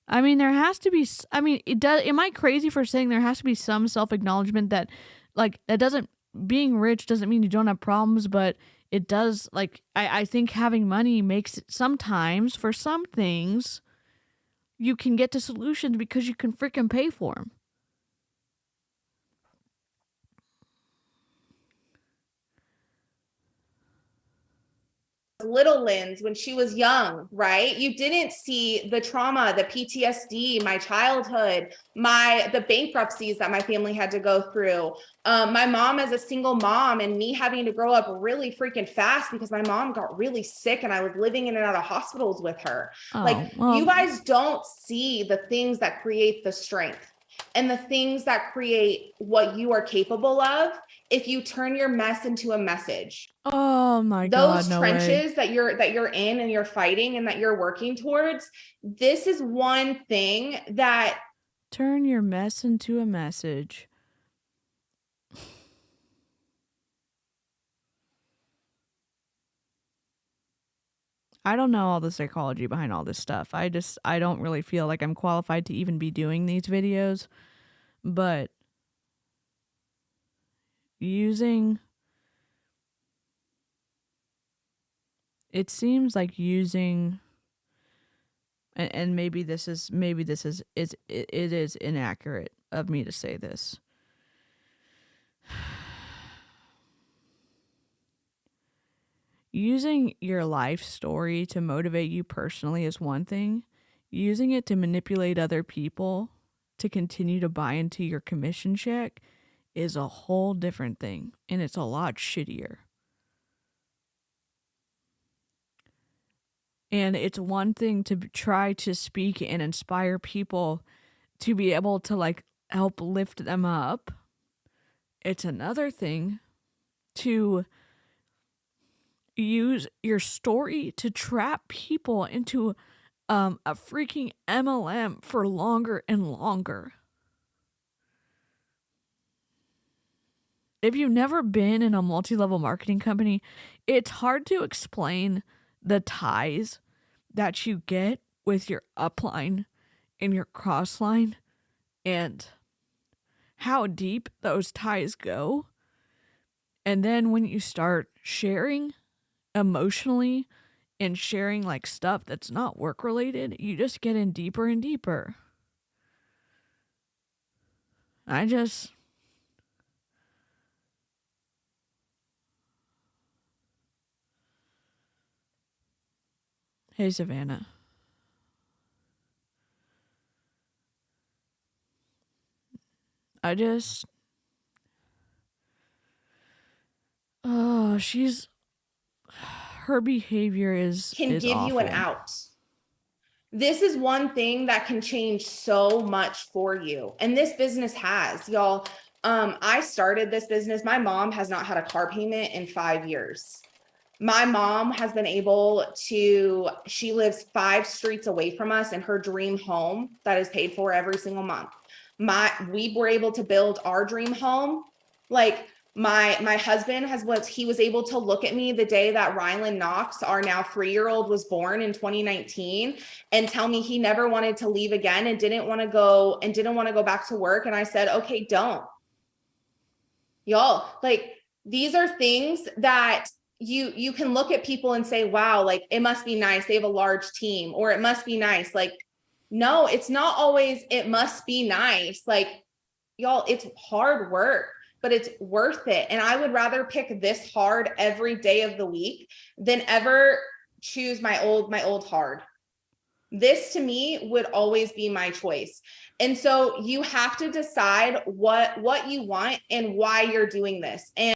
I mean, there has to be, I mean, am I crazy for saying there has to be some self-acknowledgement that, like, being rich doesn't mean you don't have problems, but it does, like, I think having money makes it sometimes, for some things, you can get to solutions because you can freaking pay for them. little Lynn's when she was young, right? You didn't see the trauma, the PTSD, my childhood, the bankruptcies that my family had to go through. My mom as a single mom and me having to grow up really freaking fast because my mom got really sick and I was living in and out of hospitals with her. You guys don't see the things that create the strength and the things that create what you are capable of if you turn your mess into a message. Oh my God, those trenches that you're in and you're fighting and that you're working towards, this is one thing that turn your mess into a message. I don't know all the psychology behind all this stuff. I don't really feel like I'm qualified to even be doing these videos, but it seems like using, and maybe this is inaccurate of me to say this. Using your life story to motivate you personally is one thing. Using it to manipulate other people to continue to buy into your commission check is a whole different thing, and it's a lot shittier. And it's one thing to try to speak and inspire people to be able to like help lift them up. It's another thing to use your story to trap people into a freaking MLM for longer and longer. If you've never been in a multi-level marketing company, it's hard to explain the ties that you get with your upline and your crossline and how deep those ties go. And then when you start sharing emotionally and sharing like stuff that's not work related, you just get in deeper and deeper. Hey, Savannah. Her behavior can give awful. You an out. This is one thing that can change so much for you. And this business has, y'all. I started this business. My mom has not had a car payment in 5 years. My mom has been able to, she lives 5 streets away from us in her dream home that is paid for every single month. We were able to build our dream home. Like my husband he was able to look at me the day that Rylan Knox, our now 3-year-old, was born in 2019 and tell me he never wanted to leave again and didn't want to go back to work. And I said, okay, don't. Y'all, like, these are things that you can look at people and say, wow, like it must be nice. They have a large team, or it must be nice. Like, no, it's not always, it must be nice. Like, y'all, it's hard work, but it's worth it. And I would rather pick this hard every day of the week than ever choose my old hard. This to me would always be my choice. And so you have to decide what you want and why you're doing this. And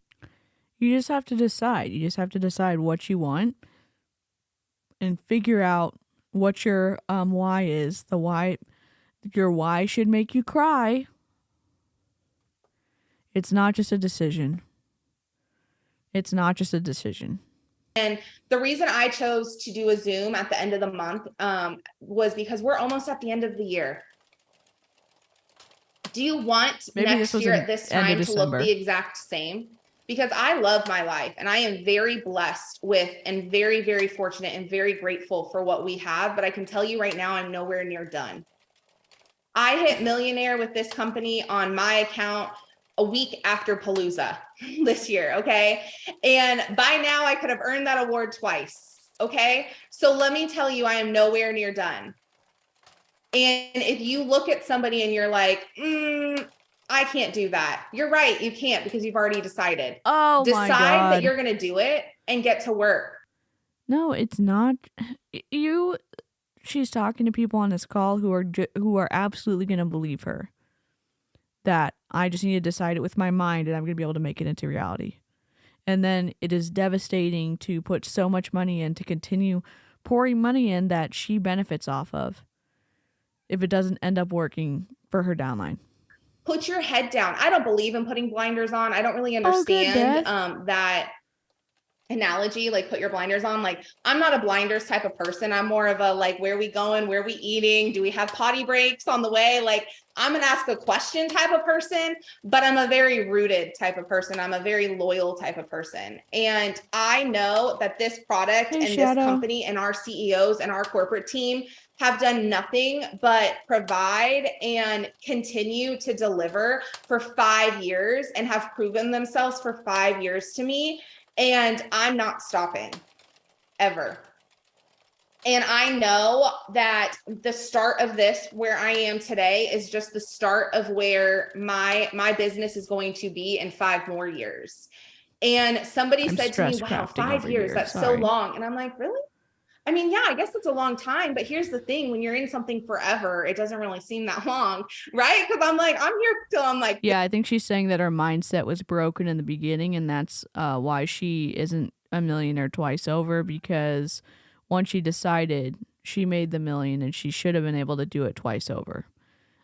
You just have to decide. You just have to decide what you want and figure out what your why is. Your why should make you cry. It's not just a decision. It's not just a decision. And the reason I chose to do a Zoom at the end of the month was because we're almost at the end of the year. Do you want next year at this time to look the exact same? Because I love my life and I am very blessed with and very, very fortunate and very grateful for what we have. But I can tell you right now, I'm nowhere near done. I hit Millionaire with this company on my account a week after Palooza this year, okay? And by now I could have earned that award twice, okay? So let me tell you, I am nowhere near done. And if you look at somebody and you're like, I can't do that. You're right, you can't, because you've already decided. Oh my God. Decide that you're gonna do it and get to work. No, it's not. She's talking to people on this call who are absolutely going to believe her. That I just need to decide it with my mind and I'm going to be able to make it into reality. And then it is devastating to put so much money in, to continue pouring money in that she benefits off of, if it doesn't end up working for her downline. Put your head down. I don't believe in putting blinders on. I don't really understand that analogy, like put your blinders on. Like, I'm not a blinders type of person. I'm more of a, like, where we going? Where we eating? Do we have potty breaks on the way? Like, I'm an ask a question type of person, but I'm a very rooted type of person. I'm a very loyal type of person. And I know that this product and this company and our CEOs and our corporate team have done nothing but provide and continue to deliver for 5 years and have proven themselves for 5 years to me. And I'm not stopping ever. And I know that the start of this, where I am today, is just the start of where my business is going to be in 5 more years. And somebody said to me, wow, 5 years, that's so long. And I'm like, really? I mean, yeah, I guess it's a long time, but here's the thing, when you're in something forever, it doesn't really seem that long, right? Because I'm like, I'm here till I'm like. Yeah, I think she's saying that her mindset was broken in the beginning, and that's why she isn't a millionaire twice over, because once she decided, she made the million and she should have been able to do it twice over.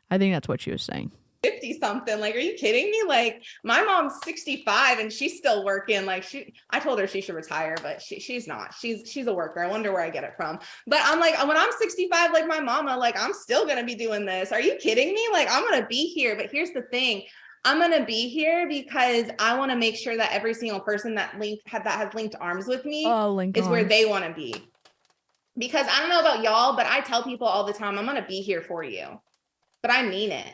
I think that's what she was saying. 50 something. Like, are you kidding me? Like, my mom's 65 and she's still working. Like, I told her she should retire, but she's not. She's a worker. I wonder where I get it from. But I'm like, when I'm 65, like my mama, like, I'm still going to be doing this. Are you kidding me? Like, I'm going to be here. But here's the thing. I'm going to be here because I want to make sure that every single person that has linked arms with me is where they want to be. Because I don't know about y'all, but I tell people all the time, I'm going to be here for you. But I mean it.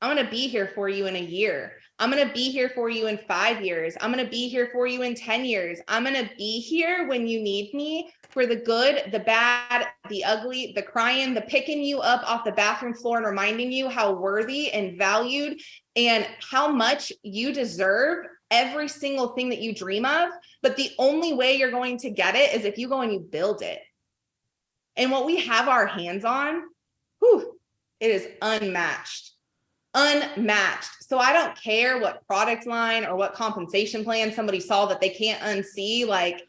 I'm going to be here for you in a year. I'm going to be here for you in 5 years. I'm going to be here for you in 10 years. I'm going to be here when you need me, for the good, the bad, the ugly, the crying, the picking you up off the bathroom floor and reminding you how worthy and valued and how much you deserve every single thing that you dream of. But the only way you're going to get it is if you go and you build it. And what we have our hands on, it is unmatched. So I don't care what product line or what compensation plan somebody saw that they can't unsee. Like,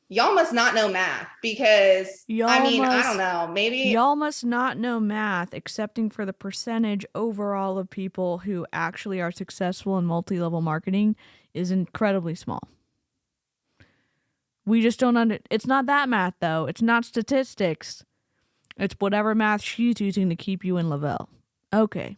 y'all must not know math, because I don't know, maybe y'all must not know math, excepting for the percentage overall of people who actually are successful in multi-level marketing is incredibly small. We just don't it's not that math though. It's not statistics. It's whatever math she's using to keep you in le-vel. Okay.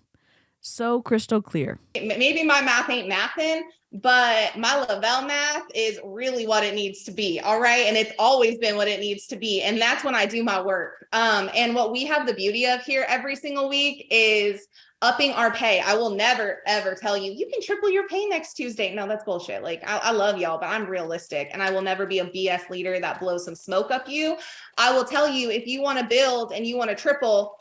So crystal clear. Maybe my math ain't mathin', but my le-vel math is really what it needs to be. All right. And it's always been what it needs to be. And that's when I do my work. And what we have the beauty of here every single week is upping our pay. I will never, ever tell you, you can triple your pay next Tuesday. No, that's bullshit. Like, I love y'all, but I'm realistic, and I will never be a BS leader that blows some smoke up you. I will tell you, if you want to build and you want to triple,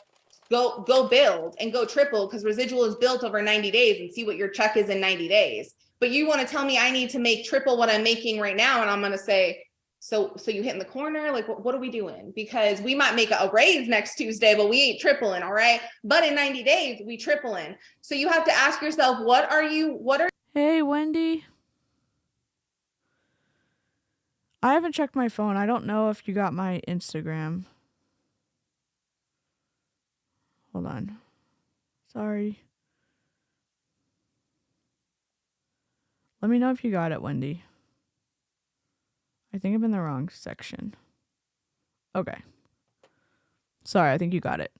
go build and go triple, because residual is built over 90 days, and see what your check is in 90 days. But you want to tell me I need to make triple what I'm making right now. And I'm going to say, so you hitting the corner? Like, what are we doing? Because we might make a raise next Tuesday, but we ain't tripling. All right. But in 90 days, we tripling. So you have to ask yourself, Hey, Wendy. I haven't checked my phone. I don't know if you got my Instagram. Hold on. Sorry. Let me know if you got it, Wendy. I think I'm in the wrong section. Okay. Sorry, I think you got it.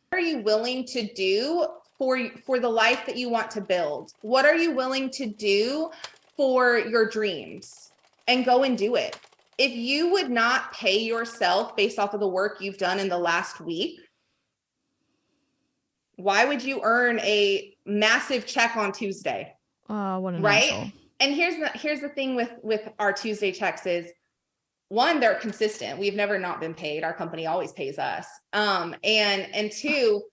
What are you willing to do for the life that you want to build? What are you willing to do for your dreams? And go and do it. If you would not pay yourself based off of the work you've done in the last week, why would you earn a massive check on Tuesday? What an right? asshole. And here's the thing with our Tuesday checks is, one, they're consistent. We've never not been paid. Our company always pays us. And two,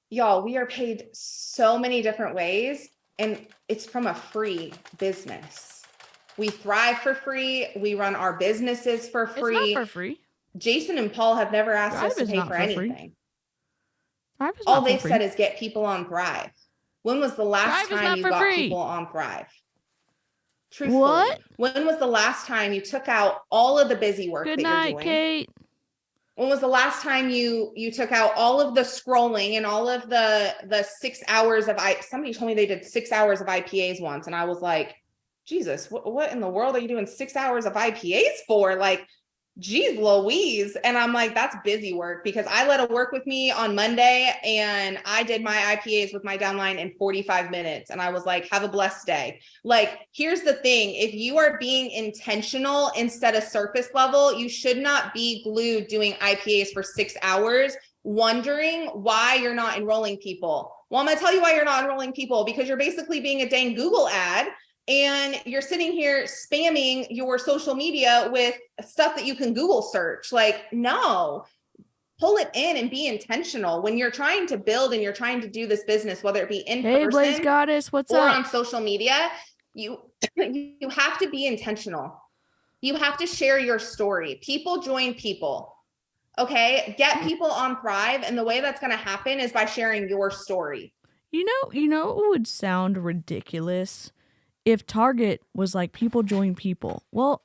y'all, we are paid so many different ways, and it's from a free business. We thrive for free. We run our businesses for free. It's not for free. Jason and Paul have never asked Thrive us to is pay not for for free. anything. Thrive is All not for they've free. said is get people on Thrive. When was the last Thrive is time not you for got free. people on Thrive? Truthfully, What? when was the last time you took out all of the busy work Good that night, you're doing? Kate. When was the last time you took out all of the scrolling and all of the 6 hours of somebody told me they did 6 hours of IPAs once, and I was like, Jesus, what in the world are you doing 6 hours of IPAs for? Like, geez Louise. And I'm like, that's busy work, because I let her work with me on Monday and I did my IPAs with my downline in 45 minutes. And I was like, have a blessed day. Like, here's the thing. If you are being intentional instead of surface level, you should not be glued doing IPAs for 6 hours, wondering why you're not enrolling people. Well, I'm going to tell you why you're not enrolling people, because you're basically being a dang Google ad. And you're sitting here spamming your social media with stuff that you can Google search. Like, no, pull it in and be intentional. When you're trying to build and you're trying to do this business, whether it be in Hey, person Blaze Goddess, what's or up? on social media, you have to be intentional. You have to share your story. People join people. Okay, get people on Thrive. And the way that's going to happen is by sharing your story. You know it would sound ridiculous if Target was like, people join people. Well,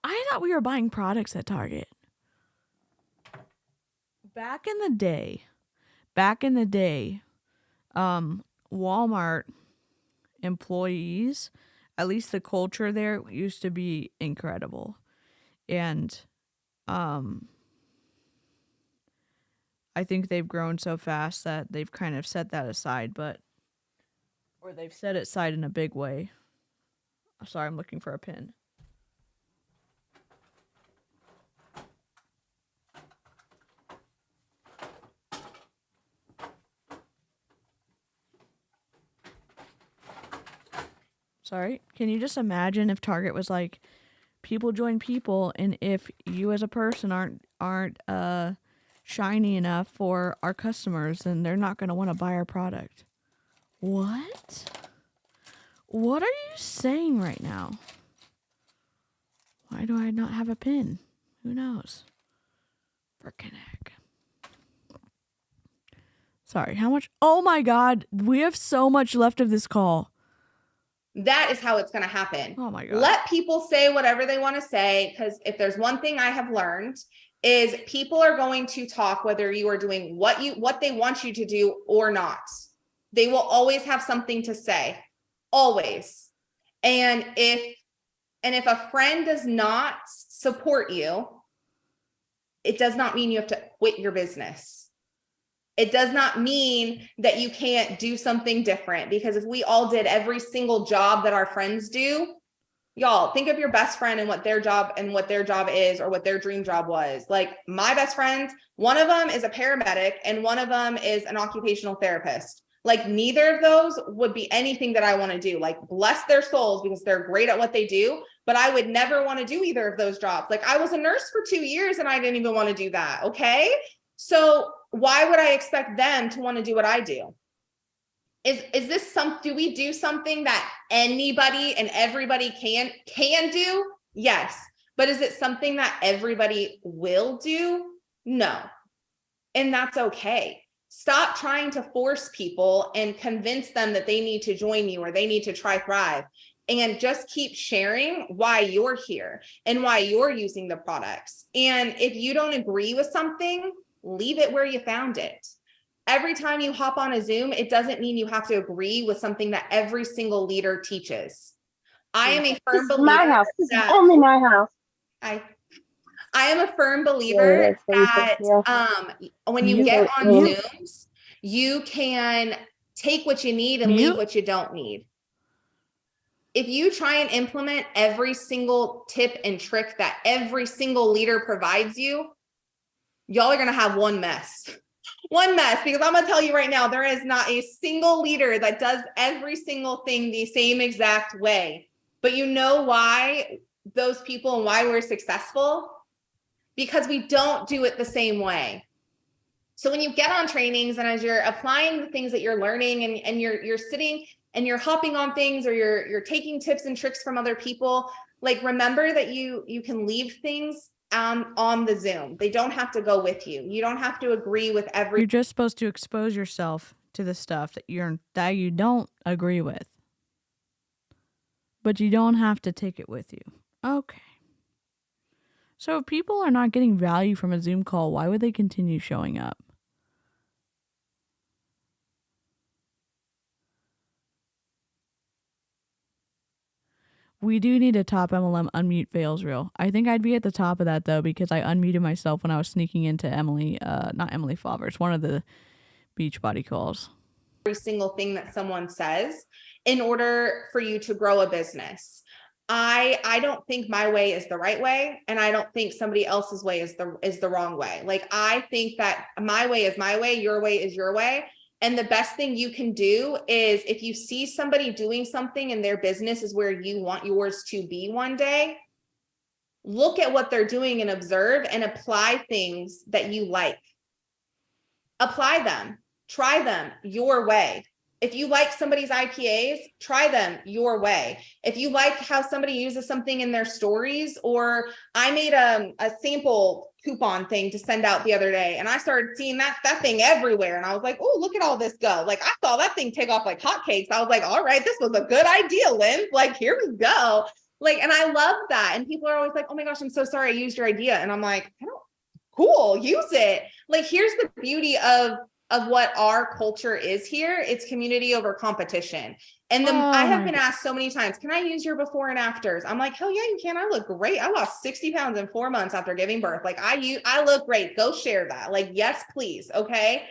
I thought we were buying products at Target. Back in the day, Walmart employees, at least the culture there used to be incredible. And I think they've grown so fast that they've kind of set that aside, or they've set it aside in a big way. Sorry, I'm looking for a pin. Sorry, can you just imagine if Target was like, people join people, and if you as a person aren't shiny enough for our customers, then they're not going to want to buy our product. What? What are you saying right now? Why do I not have a pin? Who knows? Frickin' heck. Sorry, how much? Oh my God, we have so much left of this call. That is how it's going to happen. Oh my God. Let people say whatever they want to say, because if there's one thing I have learned is people are going to talk whether you are doing what they want you to do or not. They will always have something to say, always. And if And if a friend does not support you, it does not mean you have to quit your business. It does not mean that you can't do something different, because if we all did every single job that our friends do, y'all think of your best friend and what their job is, or what their dream job was. Like my best friends, one of them is a paramedic and one of them is an occupational therapist. Like neither of those would be anything that I want to do. Like bless their souls, because they're great at what they do, but I would never want to do either of those jobs. Like I was a nurse for 2 years and I didn't even want to do that. Okay. So why would I expect them to want to do what I do? Is this do we do something that anybody and everybody can do? Yes. But is it something that everybody will do? No. And that's okay. Stop trying to force people and convince them that they need to join you or they need to try Thrive, and just keep sharing why you're here and why you're using the products. And if you don't agree with something, leave it where you found it. Every time you hop on a Zoom, it doesn't mean you have to agree with something that every single leader teaches. I am a firm believer. My house. This is only my house. I am a firm believer that when you get on Zooms, you can take what you need and leave what you don't need. If you try and implement every single tip and trick that every single leader provides you, y'all are going to have one mess. One mess, because I'm going to tell you right now, there is not a single leader that does every single thing the same exact way. But you know why those people and why we're successful? Because we don't do it the same way. So when you get on trainings and as you're applying the things that you're learning and you're sitting and you're hopping on things, or you're taking tips and tricks from other people, like remember that you can leave things on the Zoom. They don't have to go with you. You don't have to agree with every. You're just supposed to expose yourself to the stuff that you don't agree with. But you don't have to take it with you. Okay. So if people are not getting value from a Zoom call, why would they continue showing up? We do need a top MLM unmute fails reel. I think I'd be at the top of that though, because I unmuted myself when I was sneaking into not Emily Favre's, one of the Beachbody calls. Every single thing that someone says in order for you to grow a business. I don't think my way is the right way, and I don't think somebody else's way is the wrong way. Like I think that my way is my way, your way is your way. And the best thing you can do is, if you see somebody doing something and their business is where you want yours to be one day, look at what they're doing and observe and apply things that you like. Apply them, try them your way. If you like somebody's IPAs, try them your way. If you like how somebody uses something in their stories, or I made a sample coupon thing to send out the other day, and I started seeing that thing everywhere. And I was like, oh, look at all this go. Like I saw that thing take off like hotcakes. I was like, all right, this was a good idea, Lynn. Like, here we go. Like, and I love that. And people are always like, oh my gosh, I'm so sorry I used your idea. And I'm like, cool, use it. Like, here's the beauty of what our culture is here. It's community over competition. And I have been asked so many times, can I use your before and afters? I'm like, hell yeah, you can. I look great. I lost 60 pounds in 4 months after giving birth. Like I look great. Go share that. Like, yes, please. Okay.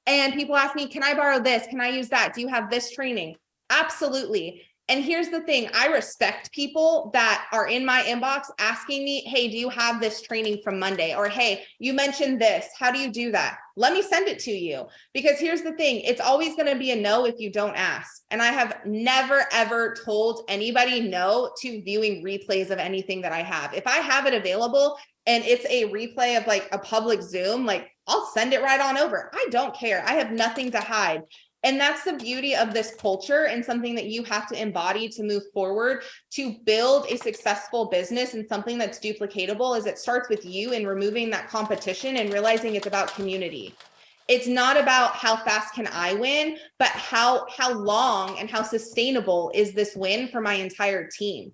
And people ask me, can I borrow this? Can I use that? Do you have this training? Absolutely. And here's the thing. I respect people that are in my inbox asking me, hey, do you have this training from Monday? Or, hey, you mentioned this. How do you do that? Let me send it to you. Because here's the thing. It's always going to be a no if you don't ask. And I have never, ever told anybody no to viewing replays of anything that I have. If I have it available and it's a replay of like a public Zoom, like I'll send it right on over. I don't care. I have nothing to hide. And that's the beauty of this culture, and something that you have to embody to move forward, to build a successful business and something that's duplicatable. Is it starts with you and removing that competition and realizing it's about community. It's not about how fast can I win, but how long and how sustainable is this win for my entire team.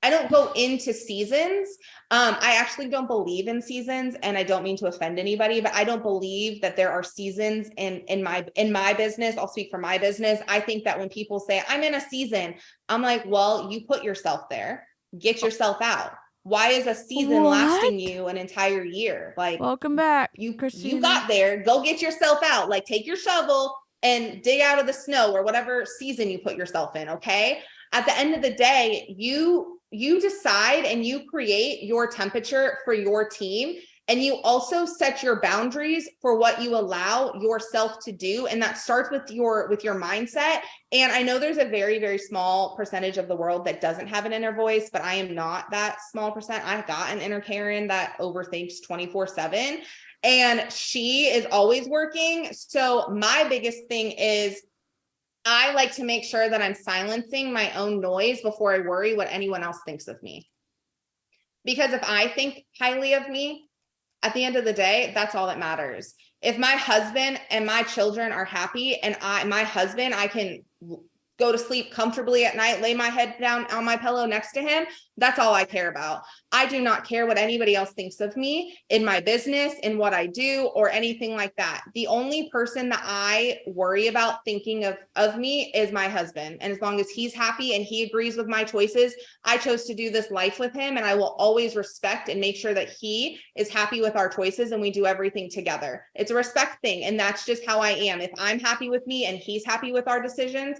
I don't go into seasons. I actually don't believe in seasons, and I don't mean to offend anybody, but I don't believe that there are seasons in my business. I'll speak for my business. I think that when people say I'm in a season, I'm like, well, you put yourself there. get yourself out. Why is a season lasting you an entire year? Like, welcome back, you Christina. got there, go get yourself out. Like, take your shovel and dig out of the snow or whatever season you put yourself in. Okay. At the end of the day, you decide and you create your temperature for your team. And you also set your boundaries for what you allow yourself to do. And that starts with your mindset. And I know there's a very, very small percentage of the world that doesn't have an inner voice, but I am not that small percent. I've got an inner Karen that overthinks 24/7, and she is always working. So my biggest thing is I like to make sure that I'm silencing my own noise before I worry what anyone else thinks of me. Because if I think highly of me, at the end of the day, that's all that matters. If my husband and my children are happy and I can go to sleep comfortably at night, lay my head down on my pillow next to him, that's all I care about. I do not care what anybody else thinks of me in my business, in what I do, or anything like that. The only person that I worry about thinking of me is my husband. And as long as he's happy and he agrees with my choices, I chose to do this life with him, and I will always respect and make sure that he is happy with our choices and we do everything together. It's a respect thing, and that's just how I am. If I'm happy with me and he's happy with our decisions,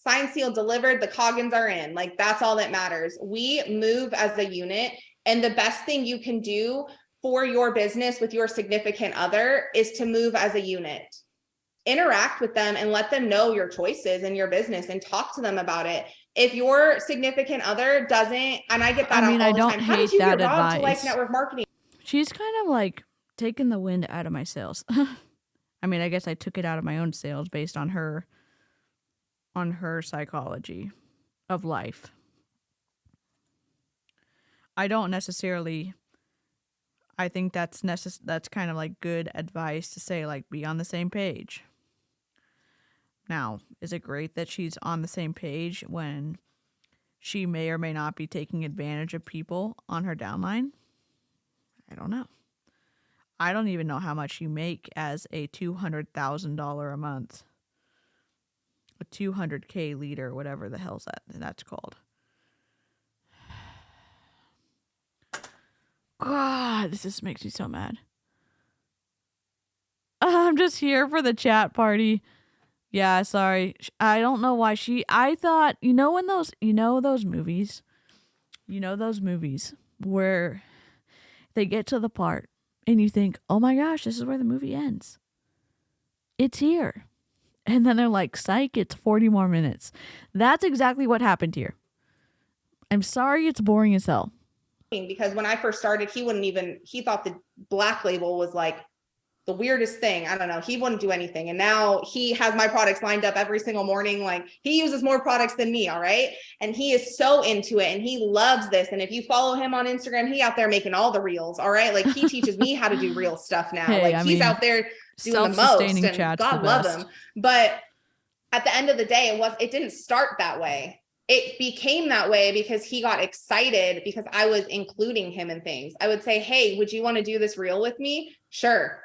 signed, sealed, delivered, the Coggins are in. Like, that's all that matters. We move as a unit. And the best thing you can do for your business with your significant other is to move as a unit. Interact with them and let them know your choices in your business and talk to them about it. If your significant other doesn't, and I get that all the time. don't How hate did you that get robbed to advice. like network marketing? She's kind of like taking the wind out of my sails. I mean, I guess I took it out of my own sails based on her psychology of life. I don't necessarily, I think that's kind of like good advice to say, like, be on the same page. Now, is it great that she's on the same page when she may or may not be taking advantage of people on her downline? I don't know. I don't even know how much you make as a $200,000 a month. A 200K leader, whatever the hell's that's called. God, this just makes me so mad. I'm just here for the chat party. Yeah, sorry. I don't know why I thought, those movies where they get to the part and you think, oh my gosh, this is where the movie ends. It's here. And then they're like, psych, it's 40 more minutes. That's exactly what happened here. I'm sorry it's boring as hell. Because when I first started, he thought the Black Label was like the weirdest thing. I don't know. He wouldn't do anything. And now he has my products lined up every single morning. Like, he uses more products than me. All right. And he is so into it and he loves this. And if you follow him on Instagram, he out there making all the reels. All right. Like, he teaches me how to do real stuff now. Hey, he's out there doing the most, and God love him. But at the end of the day, it didn't start that way. It became that way because he got excited because I was including him in things. I would say, hey, would you want to do this reel with me? Sure.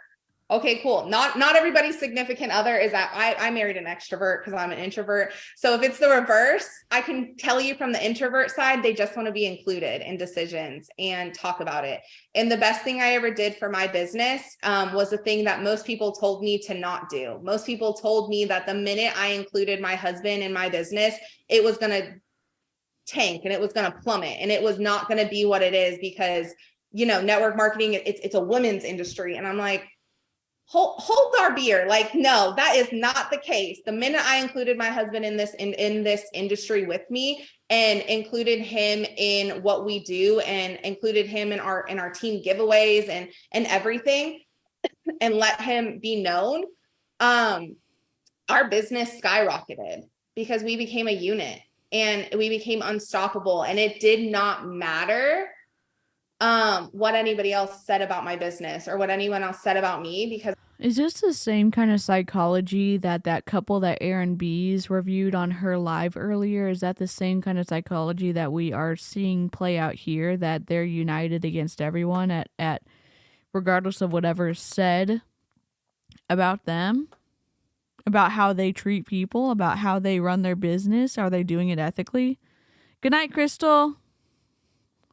Okay, cool. Not everybody's significant other is that I married an extrovert because I'm an introvert. So if it's the reverse, I can tell you from the introvert side, they just want to be included in decisions and talk about it. And the best thing I ever did for my business was the thing that most people told me to not do. Most people told me that the minute I included my husband in my business, it was going to tank and it was going to plummet and it was not going to be what it is because, network marketing, it's a women's industry. And I'm like, hold our beer. Like, no, that is not the case. The minute I included my husband in this industry with me and included him in what we do and included him in our team giveaways and everything and let him be known, our business skyrocketed because we became a unit and we became unstoppable. And it did not matter what anybody else said about my business or what anyone else said about me, because is this the same kind of psychology that couple that Erin B's reviewed on her live earlier? Is that the same kind of psychology that we are seeing play out here, that they're united against everyone at regardless of whatever is said about them, about how they treat people, about how they run their business? Are they doing it ethically? Good night, Crystal.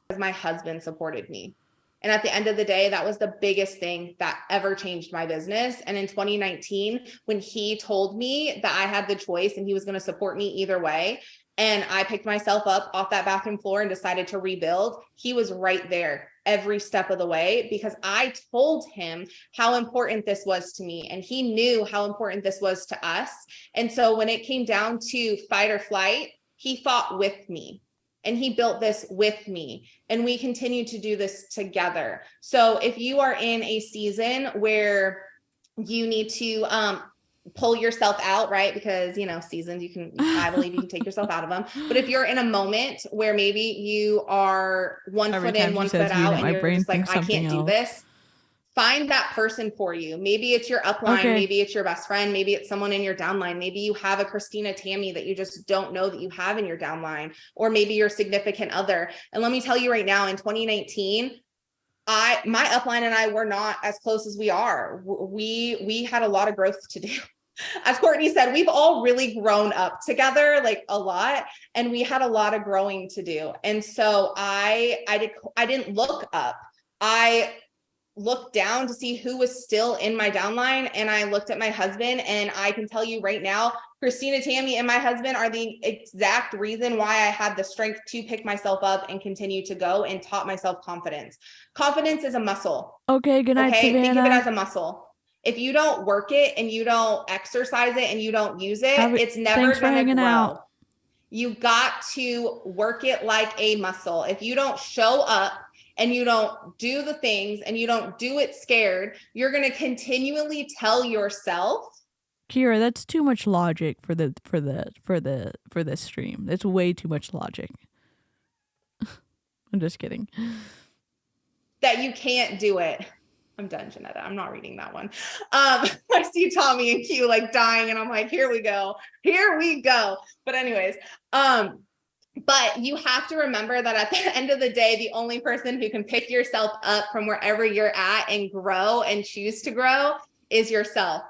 Because my husband supported me. And at the end of the day, that was the biggest thing that ever changed my business. And in 2019, when he told me that I had the choice and he was going to support me either way, and I picked myself up off that bathroom floor and decided to rebuild, he was right there every step of the way, because I told him how important this was to me. And he knew how important this was to us. And so when it came down to fight or flight, he fought with me. And he built this with me, and we continue to do this together. So if you are in a season where you need to pull yourself out, right? Because, you know, seasons, I believe you can take yourself out of them. But if you're in a moment where maybe you are one foot in, one foot out, and you're just like, I can't do this, find that person for you. Maybe it's your upline, maybe it's your best friend, maybe it's someone in your downline. Maybe you have a Christina Tammy that you just don't know that you have in your downline, or maybe your significant other. And let me tell you right now, in 2019, my upline and I were not as close as we are. We had a lot of growth to do. As Courtney said, we've all really grown up together, like a lot, and we had a lot of growing to do. And so I didn't look up. I looked down to see who was still in my downline, and I looked at my husband, and I can tell you right now, Christina Tammy and my husband are the exact reason why I had the strength to pick myself up and continue to go, and taught myself confidence. Confidence is a muscle. Okay, good night, Savannah. Think of it as a muscle. If you don't work it and you don't exercise it and you don't use it, it's never going to grow. Out. You got to work it like a muscle. If you don't show up and you don't do the things and you don't do it scared, you're going to continually tell yourself, Kira, that's too much logic for this stream. It's way too much logic. I'm just kidding. That you can't do it. I'm done, Janetta. I'm not reading that one. I see Tommy and Q like dying, and I'm like, here we go. But anyways, but you have to remember that at the end of the day, the only person who can pick yourself up from wherever you're at and grow and choose to grow is yourself.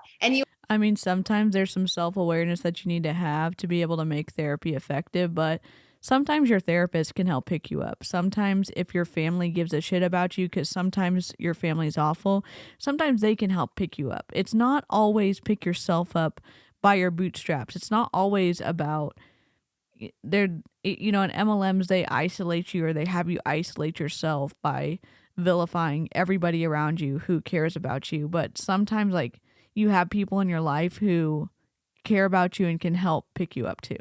I mean, sometimes there's some self-awareness that you need to have to be able to make therapy effective, but sometimes your therapist can help pick you up. Sometimes if your family gives a shit about you, because sometimes your family's awful, sometimes they can help pick you up. It's not always pick yourself up by your bootstraps. It's not always about, in MLMs, they isolate you, or they have you isolate yourself by vilifying everybody around you who cares about you. But sometimes, like, you have people in your life who care about you and can help pick you up too.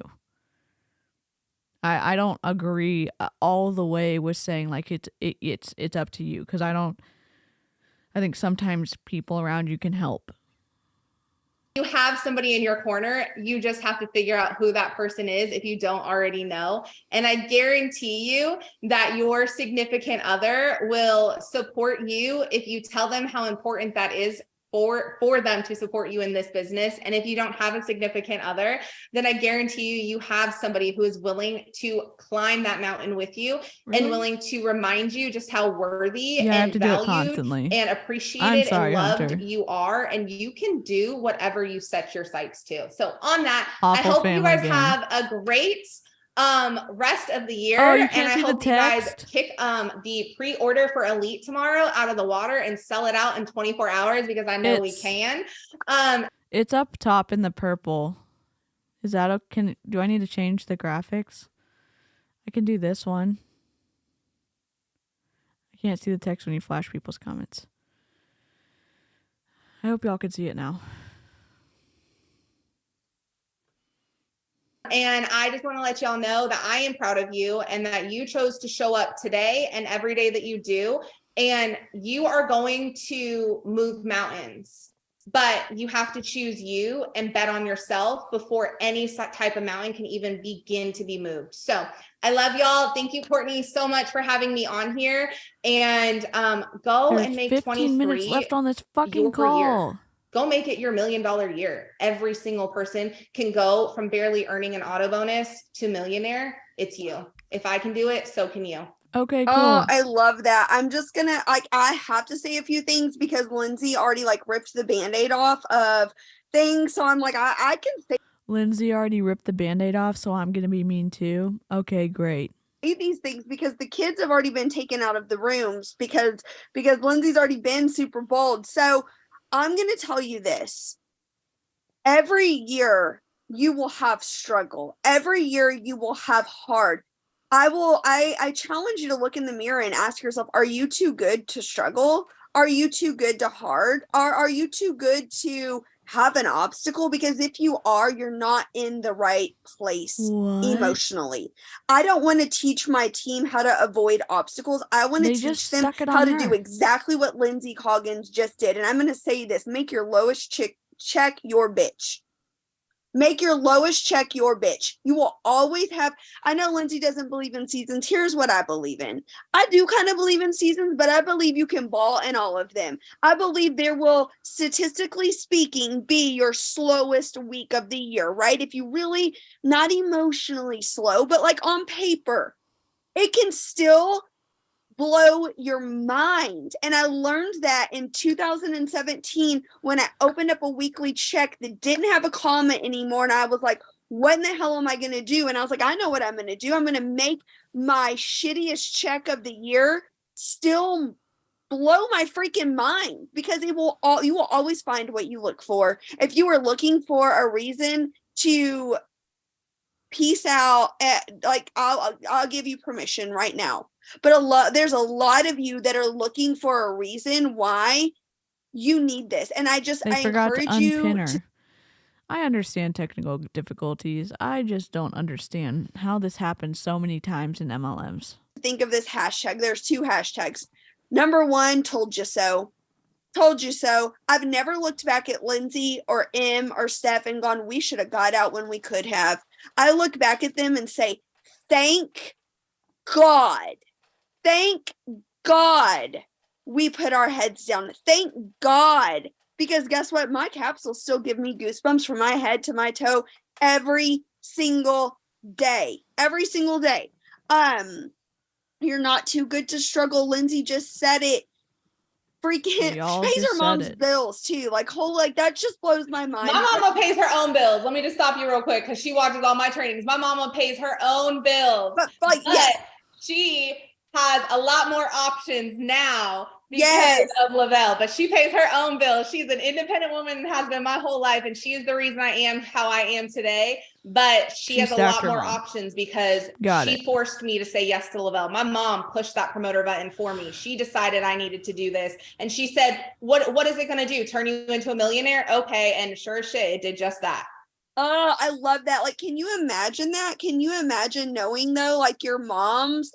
I don't agree all the way with saying like it's up to you, because I think sometimes people around you can help. You have somebody in your corner, you just have to figure out who that person is if you don't already know. And I guarantee you that your significant other will support you if you tell them how important that is for them to support you in this business. And if you don't have a significant other, then I guarantee you have somebody who is willing to climb that mountain with you, and willing to remind you just how worthy and valued and appreciated and loved Hunter. You are, and you can do whatever you set your sights to. So on that, I hope you guys have a great rest of the year, and I hope you guys kick the pre-order for Elite tomorrow out of the water and sell it out in 24 hours, because I know we can. It's up top in the purple. Is that do I need to change the graphics? I can do this one. I can't see the text when you flash people's comments. I hope y'all can see it now. And I just want to let y'all know that I am proud of you, and that you chose to show up today and every day that you do. And you are going to move mountains, but you have to choose you and bet on yourself before any type of mountain can even begin to be moved. So I love y'all. Thank you, Courtney, so much for having me on here. And go and make 15 minutes left on this fucking call. Year. Go make it your $1 million year. Every single person can go from barely earning an auto bonus to millionaire. It's you. If I can do it, so can you. Okay, cool. Oh, I love that. I'm just gonna, I have to say a few things because Lindsay already ripped the Band-Aid off of things. So I'm like, I can say. Lindsay already ripped the Band-Aid off, so I'm going to be mean too. Okay, great. These things because the kids have already been taken out of the rooms because Lindsay's already been super bold. So I'm going to tell you this. Every year you will have struggle. Every year you will have hard. I challenge you to look in the mirror and ask yourself, are you too good to struggle? Are you too good to hard? Are you too good to have an obstacle? Because if you are, you're not in the right place emotionally. I don't want to teach my team how to avoid obstacles. I want to teach them how to do exactly what Lindsay Coggins just did. And I'm going to say this, make your lowest check your bitch. Make your lowest check your bitch. You will always have, I know Lindsay doesn't believe in seasons. Here's what I believe in. I do kind of believe in seasons, but I believe you can ball in all of them. I believe there will, statistically speaking, be your slowest week of the year, right? If you really, not emotionally slow, but like on paper, it can still blow your mind. And I learned that in 2017 when I opened up a weekly check that didn't have a comment anymore. And I was like, what in the hell am I going to do? And I was like, I know what I'm going to do. I'm going to make my shittiest check of the year still blow my freaking mind, because you will always find what you look for. If you are looking for a reason to peace out, like I'll give you permission right now. But there's a lot of you that are looking for a reason why you need this. And I encourage you to, I understand technical difficulties. I just don't understand how this happens so many times in MLMs. Think of this hashtag. There's 2 hashtags. Number 1, told you so. Told you so. I've never looked back at Lindsay or M or Steph and gone, we should have got out when we could have. I look back at them and say, thank God. Thank God we put our heads down. Thank God. Because guess what? My capsules still give me goosebumps from my head to my toe every single day. Every single day. You're not too good to struggle. Lindsay just said it. Freaking, she pays her mom's bills too. Like, that just blows my mind. My mama pays her own bills. Let me just stop you real quick because she watches all my trainings. My mama pays her own bills. But yes, she has a lot more options now because of le-vel, but she pays her own bills. She's an independent woman and has been my whole life, and she is the reason I am how I am today. But she has a lot more options because she forced me to say yes to le-vel. My mom pushed that promoter button for me. She decided I needed to do this, and she said, "What is it going to do? Turn you into a millionaire?" Okay, and sure as shit, it did just that. Oh, I love that. Like, can you imagine that? Can you imagine knowing though, like your mom's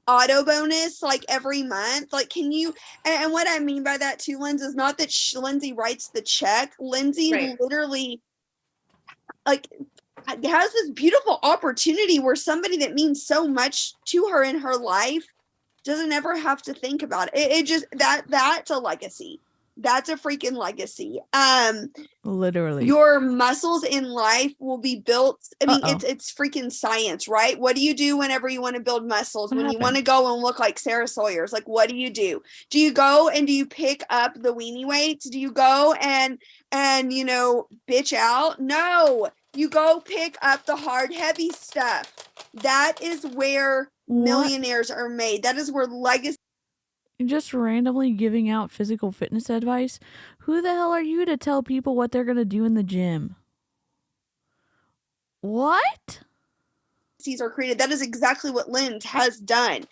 auto bonus like every month? Like, can you, and what I mean by that too, Lindsay, is not that Lindsay writes the check. Lindsay literally like has this beautiful opportunity where somebody that means so much to her in her life doesn't ever have to think about it. It just that's a legacy. That's a freaking legacy. Literally. Your muscles in life will be built. I mean, it's freaking science, right? What do you do whenever you want to build muscles? When you want to go and look like Sarah Sawyer's, like, what do you do? Do you go and do you pick up the weenie weights? Do you go and bitch out? No, you go pick up the hard, heavy stuff. That is where millionaires are made. That is where legacy. Just randomly giving out physical fitness advice. Who the hell are you to tell people what they're going to do in the gym? What? These are created. That is exactly what Linz has done.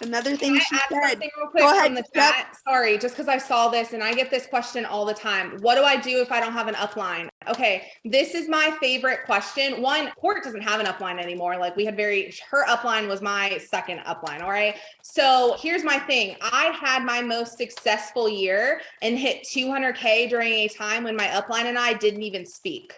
Another thing she said. Real quick from the chat? Sorry, just because I saw this and I get this question all the time. What do I do if I don't have an upline? Okay, this is my favorite question. One, Court doesn't have an upline anymore. Like her upline was my second upline. All right. So here's my thing. I had my most successful year and hit 200K during a time when my upline and I didn't even speak.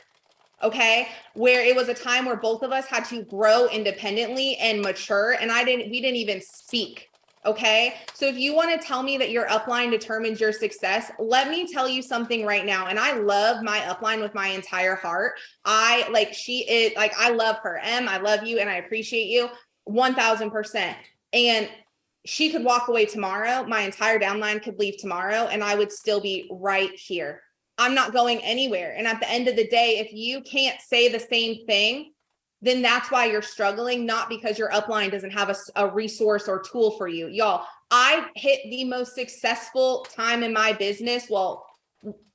Okay, where it was a time where both of us had to grow independently and mature, and we didn't even speak. Okay, so if you want to tell me that your upline determines your success, let me tell you something right now. And I love my upline with my entire heart. I love her. I love you and I appreciate you 1000%. And she could walk away tomorrow. My entire downline could leave tomorrow and I would still be right here. I'm not going anywhere. And at the end of the day, if you can't say the same thing, then that's why you're struggling, not because your upline doesn't have a resource or tool for you. Y'all, I hit the most successful time in my business. Well,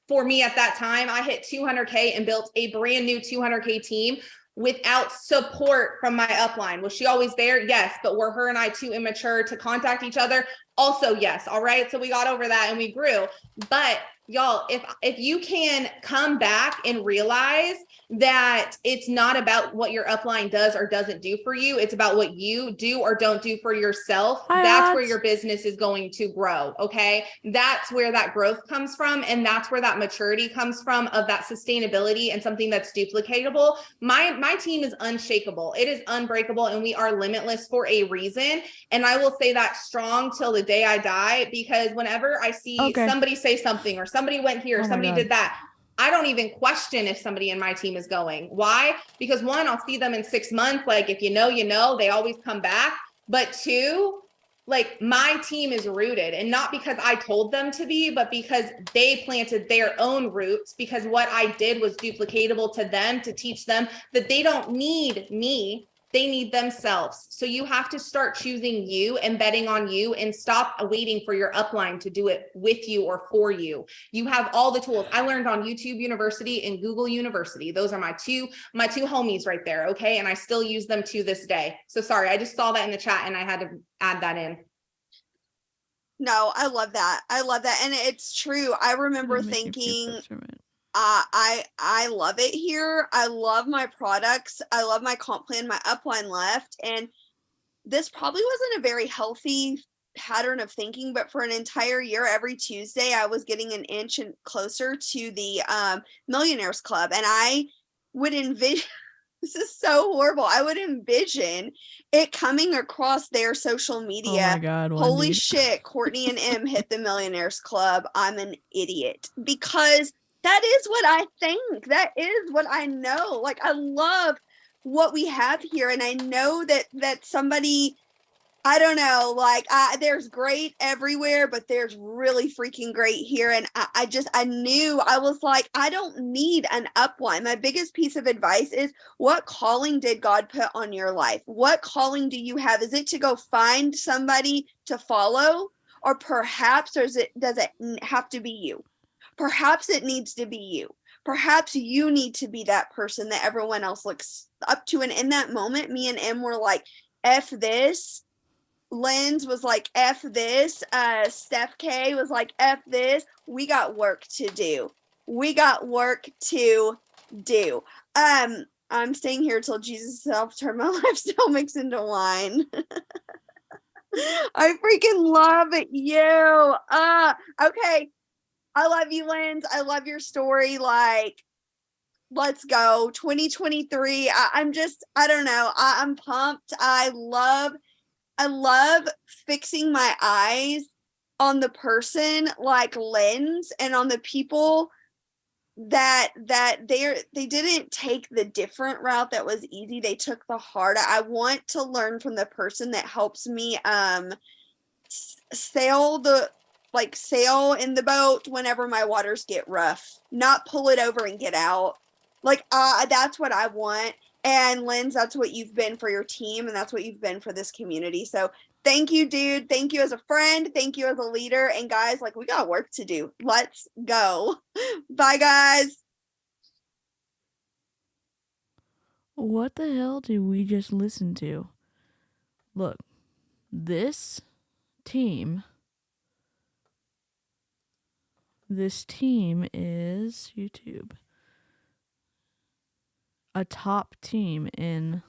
for me at that time, I hit 200K and built a brand new 200K team without support from my upline. Was she always there? Yes. But were her and I too immature to contact each other? Also, yes. All right. So we got over that and we grew. But y'all, if you can come back and realize that it's not about what your upline does or doesn't do for you, it's about what you do or don't do for yourself. That's where your business is going to grow. Okay. That's where that growth comes from. And that's where that maturity comes from, of that sustainability and something that's duplicatable. My team is unshakable. It is unbreakable, and we are limitless for a reason. And I will say that strong till the day I die, because whenever I see somebody say something, or somebody went here, somebody did that, I don't even question if somebody in my team is going. Why? Because one, I'll see them in 6 months. Like, if you know, they always come back. But two, like, my team is rooted, and not because I told them to be, but because they planted their own roots, because what I did was duplicatable to them, to teach them that they don't need me. They need themselves. So you have to start choosing you and betting on you, and stop waiting for your upline to do it with you or for you. You have all the tools. I learned on YouTube University and Google University. Those are my two homies right there. Okay. And I still use them to this day. So sorry, I just saw that in the chat and I had to add that in. No, I love that. I love that. And it's true. I remember thinking, I love it here. I love my products. I love my comp plan. My upline left. And this probably wasn't a very healthy pattern of thinking, but for an entire year, every Tuesday, I was getting an inch and closer to the Millionaires Club. And I would envision, this is so horrible, I would envision it coming across their social media. Oh my God, holy shit, Courtney and M hit the Millionaires Club. I'm an idiot. Because that is what I think. That is what I know. Like, I love what we have here. And I know that somebody, I don't know, like, there's great everywhere, but there's really freaking great here. And I knew, I was like, I don't need an upline. My biggest piece of advice is, what calling did God put on your life? What calling do you have? Is it to go find somebody to follow? Or perhaps does it have to be you? Perhaps it needs to be you. Perhaps you need to be that person that everyone else looks up to. And in that moment, me and Em were like, F this. Lens was like, F this. Steph K was like, F this. We got work to do. I'm staying here till Jesus self turn my lifestyle mix into wine. I freaking love you. Okay. I love you, Lens. I love your story. Like, let's go. 2023. I'm pumped. I love fixing my eyes on the person like Lens, and on the people that they didn't take the different route that was easy. They took the hard. I want to learn from the person that helps me sail in the boat whenever my waters get rough, not pull it over and get out. Like, that's what I want. And Lens, that's what you've been for your team, and that's what you've been for this community. So thank you, dude. Thank you as a friend. Thank you as a leader. And guys, like, we got work to do. Let's go. Bye, guys. What the hell did we just listen to? Look, this team is YouTube. A top team in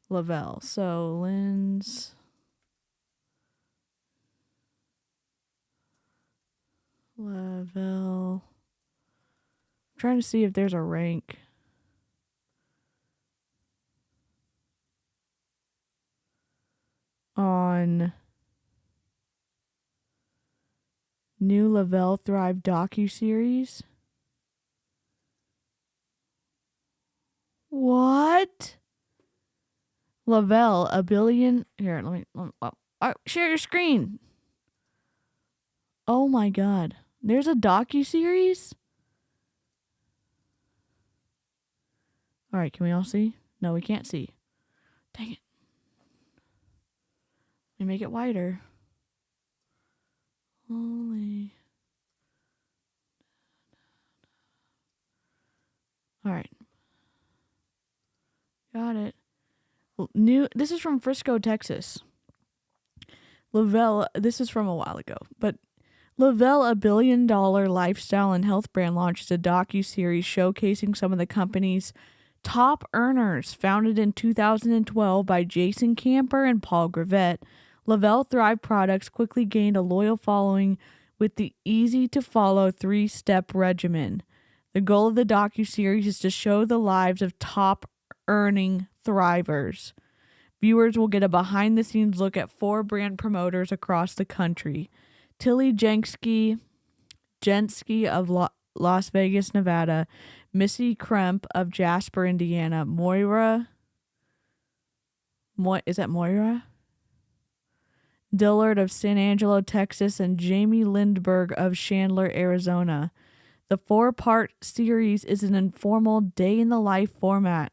le-vel. So Lens, le-vel. I'm trying to see if there's a rank. On new le-vel Thrive docuseries. What? le-vel, a billion. Here, let me share your screen. Oh my God. There's a docuseries? All right, can we all see? No, we can't see. Dang it. Let me make it wider. Holy. All right. Got it. This is from Frisco, Texas. le-vel, this is from a while ago, but le-vel, a billion-dollar lifestyle and health brand, launches a docu-series showcasing some of the company's top earners. Founded in 2012 by Jason Camper and Paul Gravett, le-vel Thrive products quickly gained a loyal following with the easy-to-follow 3-step regimen. The goal of the docu-series is to show the lives of top-earning Thrivers. Viewers will get a behind-the-scenes look at 4 brand promoters across the country. Tilly Jenski of Las Vegas, Nevada, Missy Kremp of Jasper, Indiana, Moira Dillard of San Angelo, Texas, and Jamie Lindbergh of Chandler, Arizona. The 4-part series is an informal day-in-the-life format.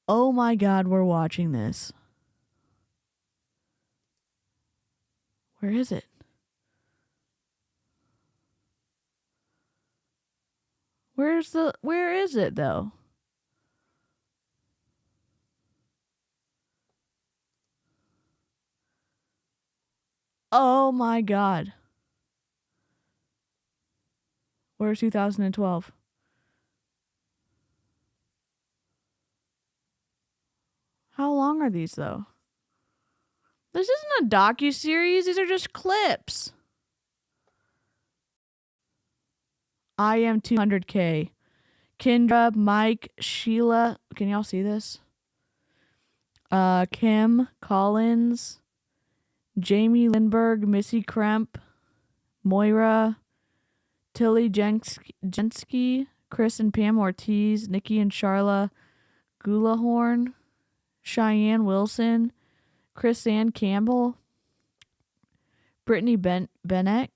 Oh my God, we're watching this. Where is it? Where is it though? Oh my God. Where's 2012? How long are these though? This isn't a docu-series, these are just clips. I am 200K. Kendra, Mike, Sheila. Can y'all see this? Kim, Collins, Jamie Lindbergh, Missy Kremp, Moira, Tilly Jenski, Chris and Pam Ortiz, Nikki and Charla Gulahorn, Cheyenne Wilson, Chris Ann Campbell, Brittany Benick,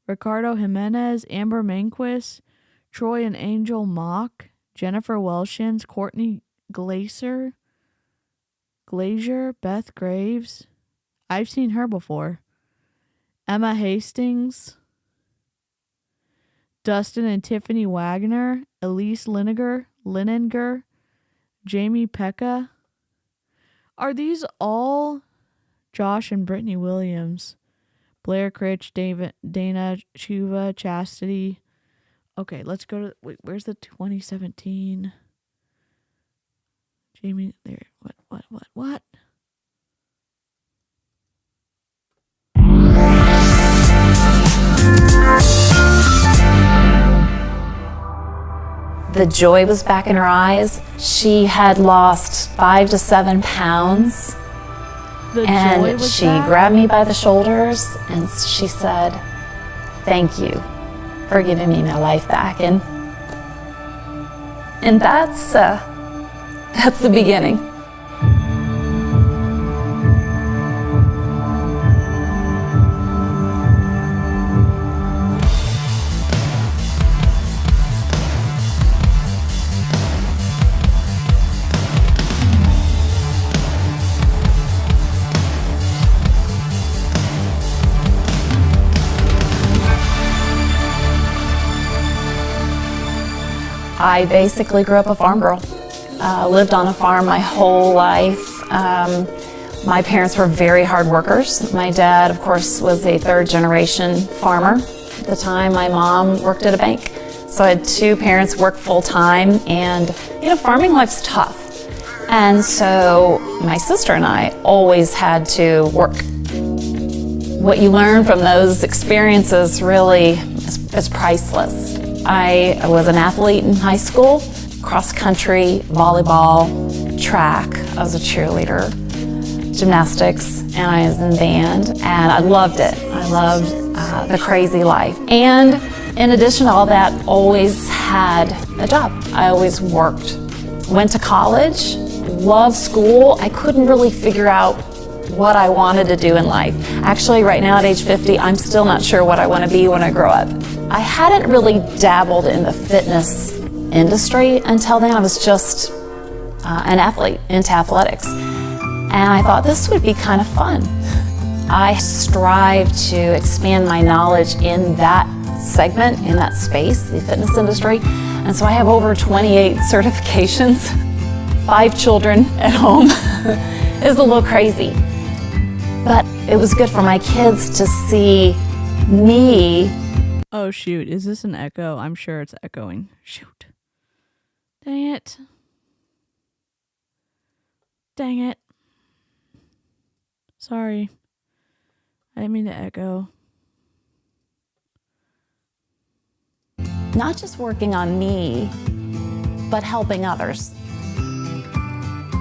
Ricardo Jimenez, Amber Manquist, Troy and Angel Mock, Jennifer Welshins, Courtney Glazer, Beth Graves. I've seen her before. Emma Hastings, Dustin and Tiffany Wagner, Elise Lininger, Jamie Pekka. Are these all Josh and Brittany Williams? Blair Critch, Dana Chuva, Chastity. Okay, let's go to... Wait, where's the 2017? Jamie... There. What? The joy was back in her eyes. She had lost 5 to 7 pounds. And she grabbed me by the shoulders and she said, "Thank you for giving me my life back." And that's the beginning. I basically grew up a farm girl. Lived on a farm my whole life. My parents were very hard workers. My dad, of course, was a 3rd-generation farmer. At the time, my mom worked at a bank. So I had 2 parents work full-time, and farming life's tough. And so my sister and I always had to work. What you learn from those experiences really is priceless. I was an athlete in high school, cross country, volleyball, track. I was a cheerleader, gymnastics, and I was in band, and I loved it. I loved the crazy life. And in addition to all that, always had a job. I always worked. Went to college, loved school. I couldn't really figure out what I wanted to do in life. Actually, right now at age 50, I'm still not sure what I want to be when I grow up. I hadn't really dabbled in the fitness industry. Until then, I was just an athlete into athletics. And I thought this would be kind of fun. I strive to expand my knowledge in that segment, in that space, the fitness industry. And so I have over 28 certifications, 5 children at home. It's a little crazy. But it was good for my kids to see me. Oh shoot, is this an echo? I'm sure it's echoing. Shoot. Dang it. Dang it. Sorry. I didn't mean to echo. Not just working on me, but helping others.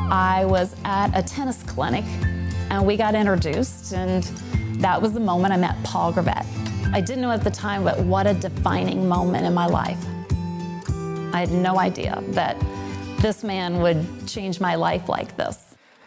I was at a tennis clinic and we got introduced, and that was the moment I met Paul Gravett. I didn't know at the time, but what a defining moment in my life. I had no idea that this man would change my life like this.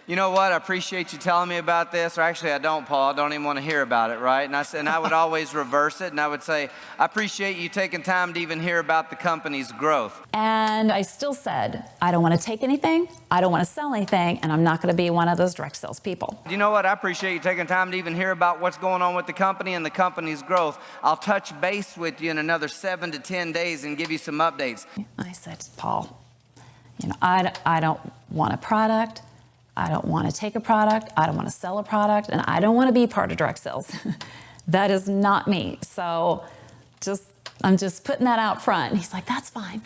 You know what? I appreciate you telling me about this. Or actually, I don't, Paul. I don't even want to hear about it, right? And I would always reverse it, and I would say, I appreciate you taking time to even hear about the company's growth. And I still said, I don't want to take anything, I don't want to sell anything, and I'm not going to be one of those direct sales people. You know what? I appreciate you taking time to even hear about what's going on with the company and the company's growth. I'll touch base with you in another 7 to 10 days and give you some updates. I said, Paul, I don't want a product. I don't want to take a product, I don't want to sell a product, and I don't want to be part of direct sales. That is not me. So I'm just putting that out front. And he's like, that's fine.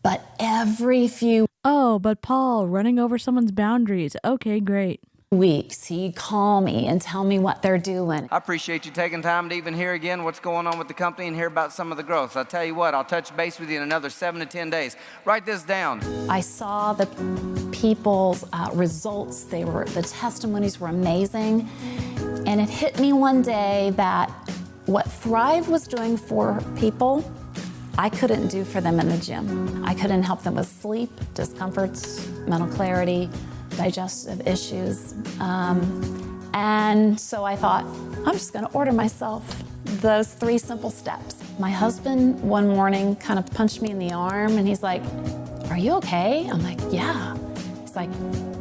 But every few but Paul, running over someone's boundaries. Okay, great. weeks, he'd call me and tell me what they're doing. I appreciate you taking time to even hear again what's going on with the company and hear about some of the growth. I'll tell you what, I'll touch base with you in another 7 to 10 days. Write this down. I saw the people's results. The testimonies were amazing. And it hit me one day that what Thrive was doing for people, I couldn't do for them in the gym. I couldn't help them with sleep, discomforts, mental clarity, digestive issues. And so I thought, I'm just gonna order myself those 3 simple steps. My husband one morning kind of punched me in the arm and he's like, are you okay? I'm like, yeah. He's like,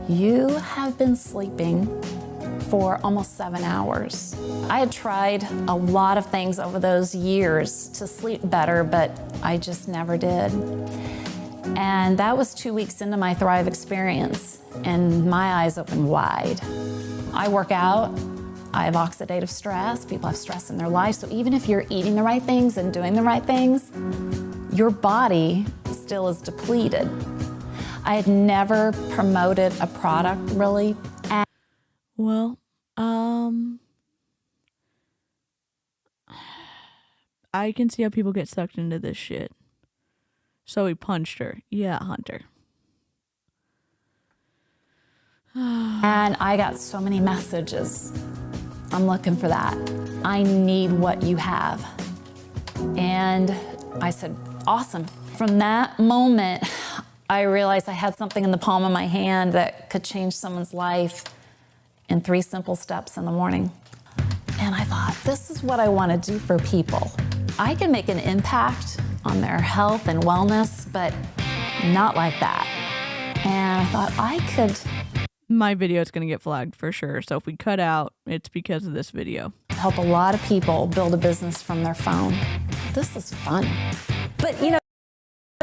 you have been sleeping for almost 7 hours. I had tried a lot of things over those years to sleep better, but I just never did. And that was 2 weeks into my Thrive experience, and my eyes opened wide. I work out, I have oxidative stress, people have stress in their life, so even if you're eating the right things and doing the right things, your body still is depleted. I had never promoted a product really. Well, I can see how people get sucked into this shit. So he punched her. Yeah, Hunter. And I got so many messages. I'm looking for that. I need what you have. And I said, awesome. From that moment, I realized I had something in the palm of my hand that could change someone's life in 3 simple steps in the morning. And I thought, this is what I want to do for people. I can make an impact on their health and wellness, but not like that. And I thought I could. My video is going to get flagged for sure. So if we cut out, it's because of this video. Help a lot of people build a business from their phone. This is fun. But you know,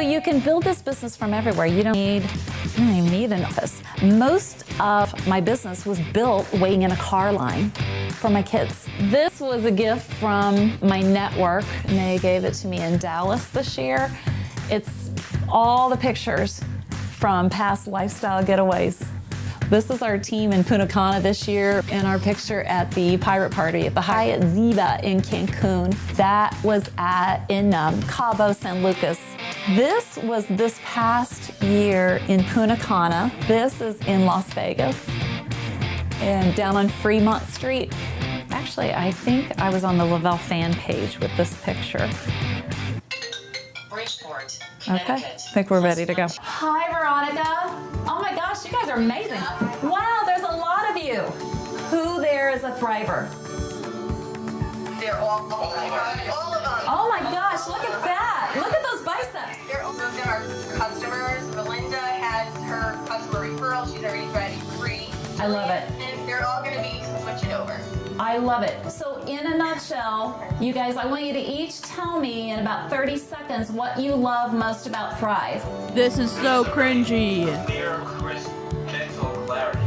you can build this business from everywhere. You don't even need an office. Most of my business was built waiting in a car line for my kids. This was a gift from my network, and they gave it to me in Dallas this year. It's all the pictures from past lifestyle getaways. This is our team in Punta Cana this year, and our picture at the pirate party at the Hyatt Ziva in Cancun. That was in Cabo San Lucas. This was this past year in Punta Cana. This is in Las Vegas and down on Fremont Street. Actually, I think I was on the le-vel fan page with this picture. Okay, I think we're ready to go. Hi, Veronica. Oh my gosh, you guys are amazing. Wow, there's a lot of you. Who there is a Thriver? They're all of us. Oh my gosh, look at that. Look at those biceps. They're also our customers. Belinda has her customer referral. She's already ready free. I love it. And they're all going to be switching over. I love it. So in a nutshell, you guys, I want you to each tell me in about 30 seconds what you love most about Thrive. This is so cringy. Clear, crisp, gentle clarity.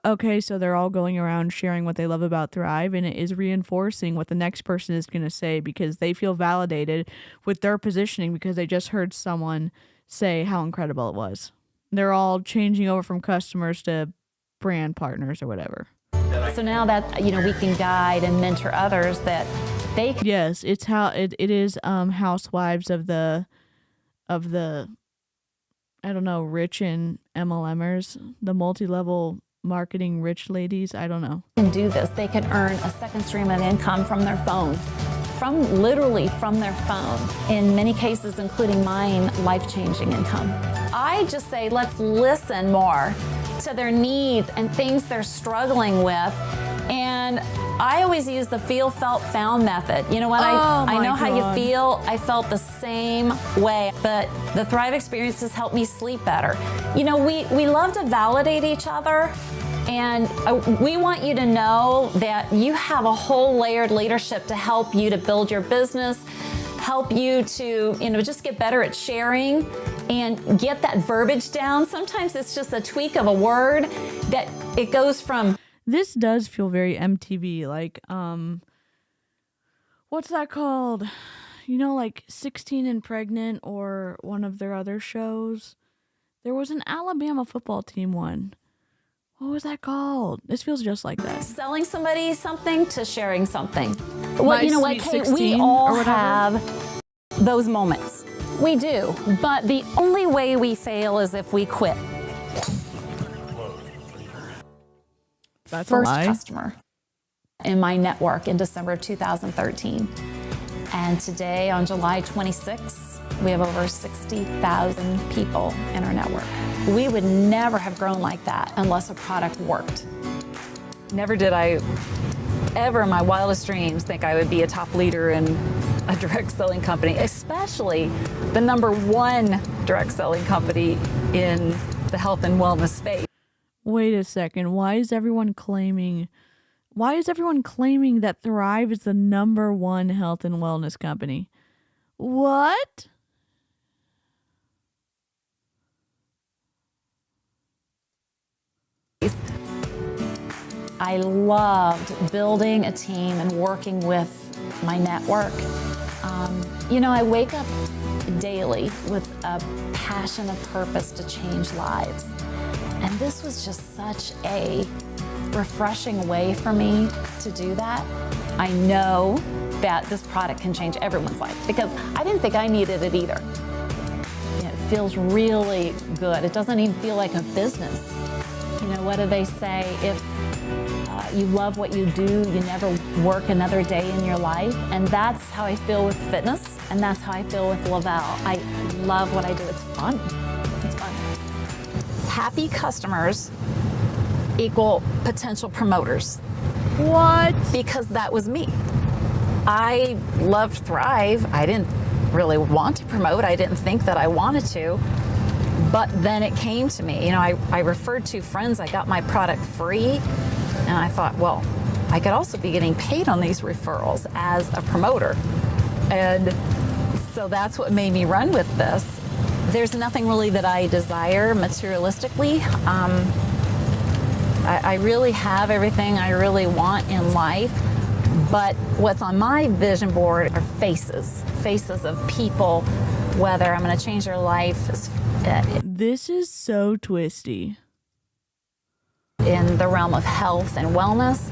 Okay, so they're all going around sharing what they love about Thrive, and it is reinforcing what the next person is going to say because they feel validated with their positioning because they just heard someone say how incredible it was. They're all changing over from customers to brand partners or whatever. So now that, we can guide and mentor others that they can. Yes, it's how it is housewives of the I don't know, rich and MLMers, the multi-level marketing rich ladies, I don't know. Can do this. They can earn a second stream of income from their phone. Literally from their phone. In many cases, including mine, life-changing income. I just say, let's listen more to their needs and things they're struggling with. And I always use the feel, felt, found method. You know what? I know how you feel. I felt the same way. But the Thrive experience has helped me sleep better. We love to validate each other. And we want you to know that you have a whole layered leadership to help you to build your business, help you to, just get better at sharing and get that verbiage down. Sometimes it's just a tweak of a word that it goes from. This does feel very MTV, like, what's that called? Like 16 and Pregnant or one of their other shows. There was an Alabama football team one. What was that called? This feels just like that. Selling somebody something to sharing something. Well, you know what, Kate? We all have those moments. We do. But the only way we fail is if we quit. That's First a lie. customer in my network in December of 2013. And today, on July 26th, we have over 60,000 people in our network. We would never have grown like that unless a product worked. Never did I ever in my wildest dreams think I would be a top leader in a direct selling company, especially the #1 direct selling company in the health and wellness space. Wait a second. Why is everyone claiming that Thrive is the #1 health and wellness company? What? I loved building a team and working with my network. I wake up daily with a passion, a purpose to change lives. And this was just such a refreshing way for me to do that. I know that this product can change everyone's life because I didn't think I needed it either. It feels really good. It doesn't even feel like a business. What do they say? If you love what you do, you never work another day in your life. And that's how I feel with fitness, and that's how I feel with le-vel. I love what I do. It's fun. It's fun. Happy customers equal potential promoters. What? Because that was me. I loved Thrive. I didn't really want to promote. I didn't think that I wanted to. But then it came to me. I referred to friends. I got my product free. And I thought, well, I could also be getting paid on these referrals as a promoter. And so that's what made me run with this. There's nothing really that I desire materialistically. I really have everything I really want in life. But what's on my vision board are faces of people, whether I'm going to change their life. This is so twisty. In the realm of health and wellness,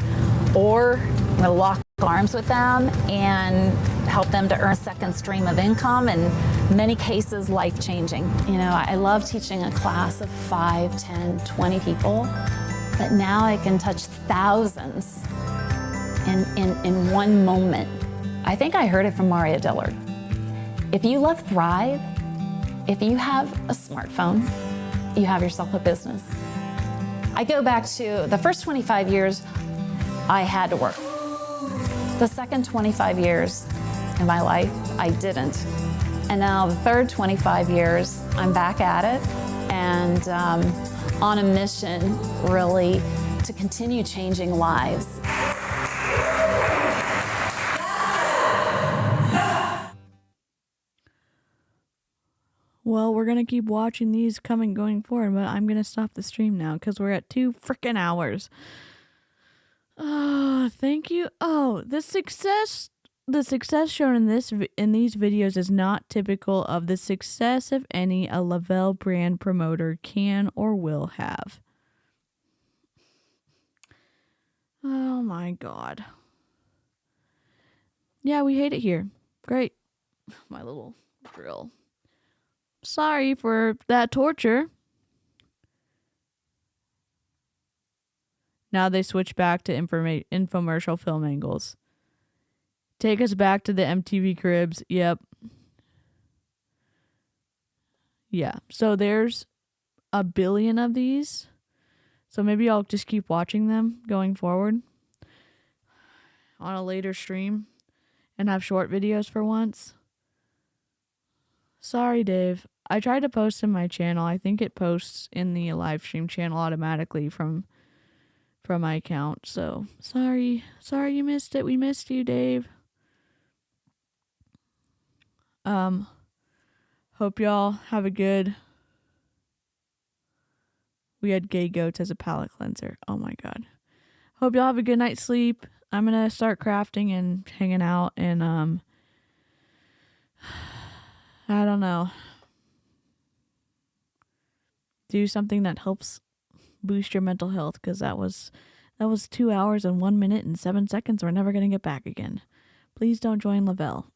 or I'm going to lock arms with them and help them to earn a second stream of income, and in many cases, life-changing. I love teaching a class of 5, 10, 20 people, but now I can touch thousands in one moment. I think I heard it from Maria Dillard. If you love Thrive, if you have a smartphone, you have yourself a business. I go back to the first 25 years, I had to work. The second 25 years, in my life, I didn't. And now the third 25 years, I'm back at it and on a mission, really, to continue changing lives. Well, we're going to keep watching these going forward, but I'm going to stop the stream now because we're at 2 freaking hours. Oh, thank you. Oh, the success shown in these videos is not typical of the success of any a le-vel brand promoter can or will have. Oh my God. Yeah, we hate it here. Great. My little drill. Sorry for that torture. Now they switch back to infomercial film angles. Take us back to the MTV Cribs. Yep. Yeah. So there's 1 billion of these. So maybe I'll just keep watching them going forward on a later stream and have short videos for once. Sorry, Dave. I tried to post in my channel. I think it posts in the live stream channel automatically from my account. So sorry you missed it. We missed you, Dave. Hope y'all have a good. We had gay goats as a palate cleanser. Oh my God. Hope y'all have a good night's sleep. I'm gonna start crafting and hanging out and I don't know. Do something that helps boost your mental health, because that was 2 hours and 1 minute and 7 seconds we're never going to get back again. Please don't join le-vel.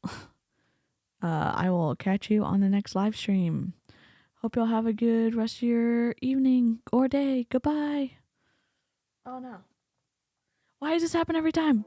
I will catch you on the next live stream. Hope y'all have a good rest of your evening or day. Goodbye. Oh no. Why does this happen every time?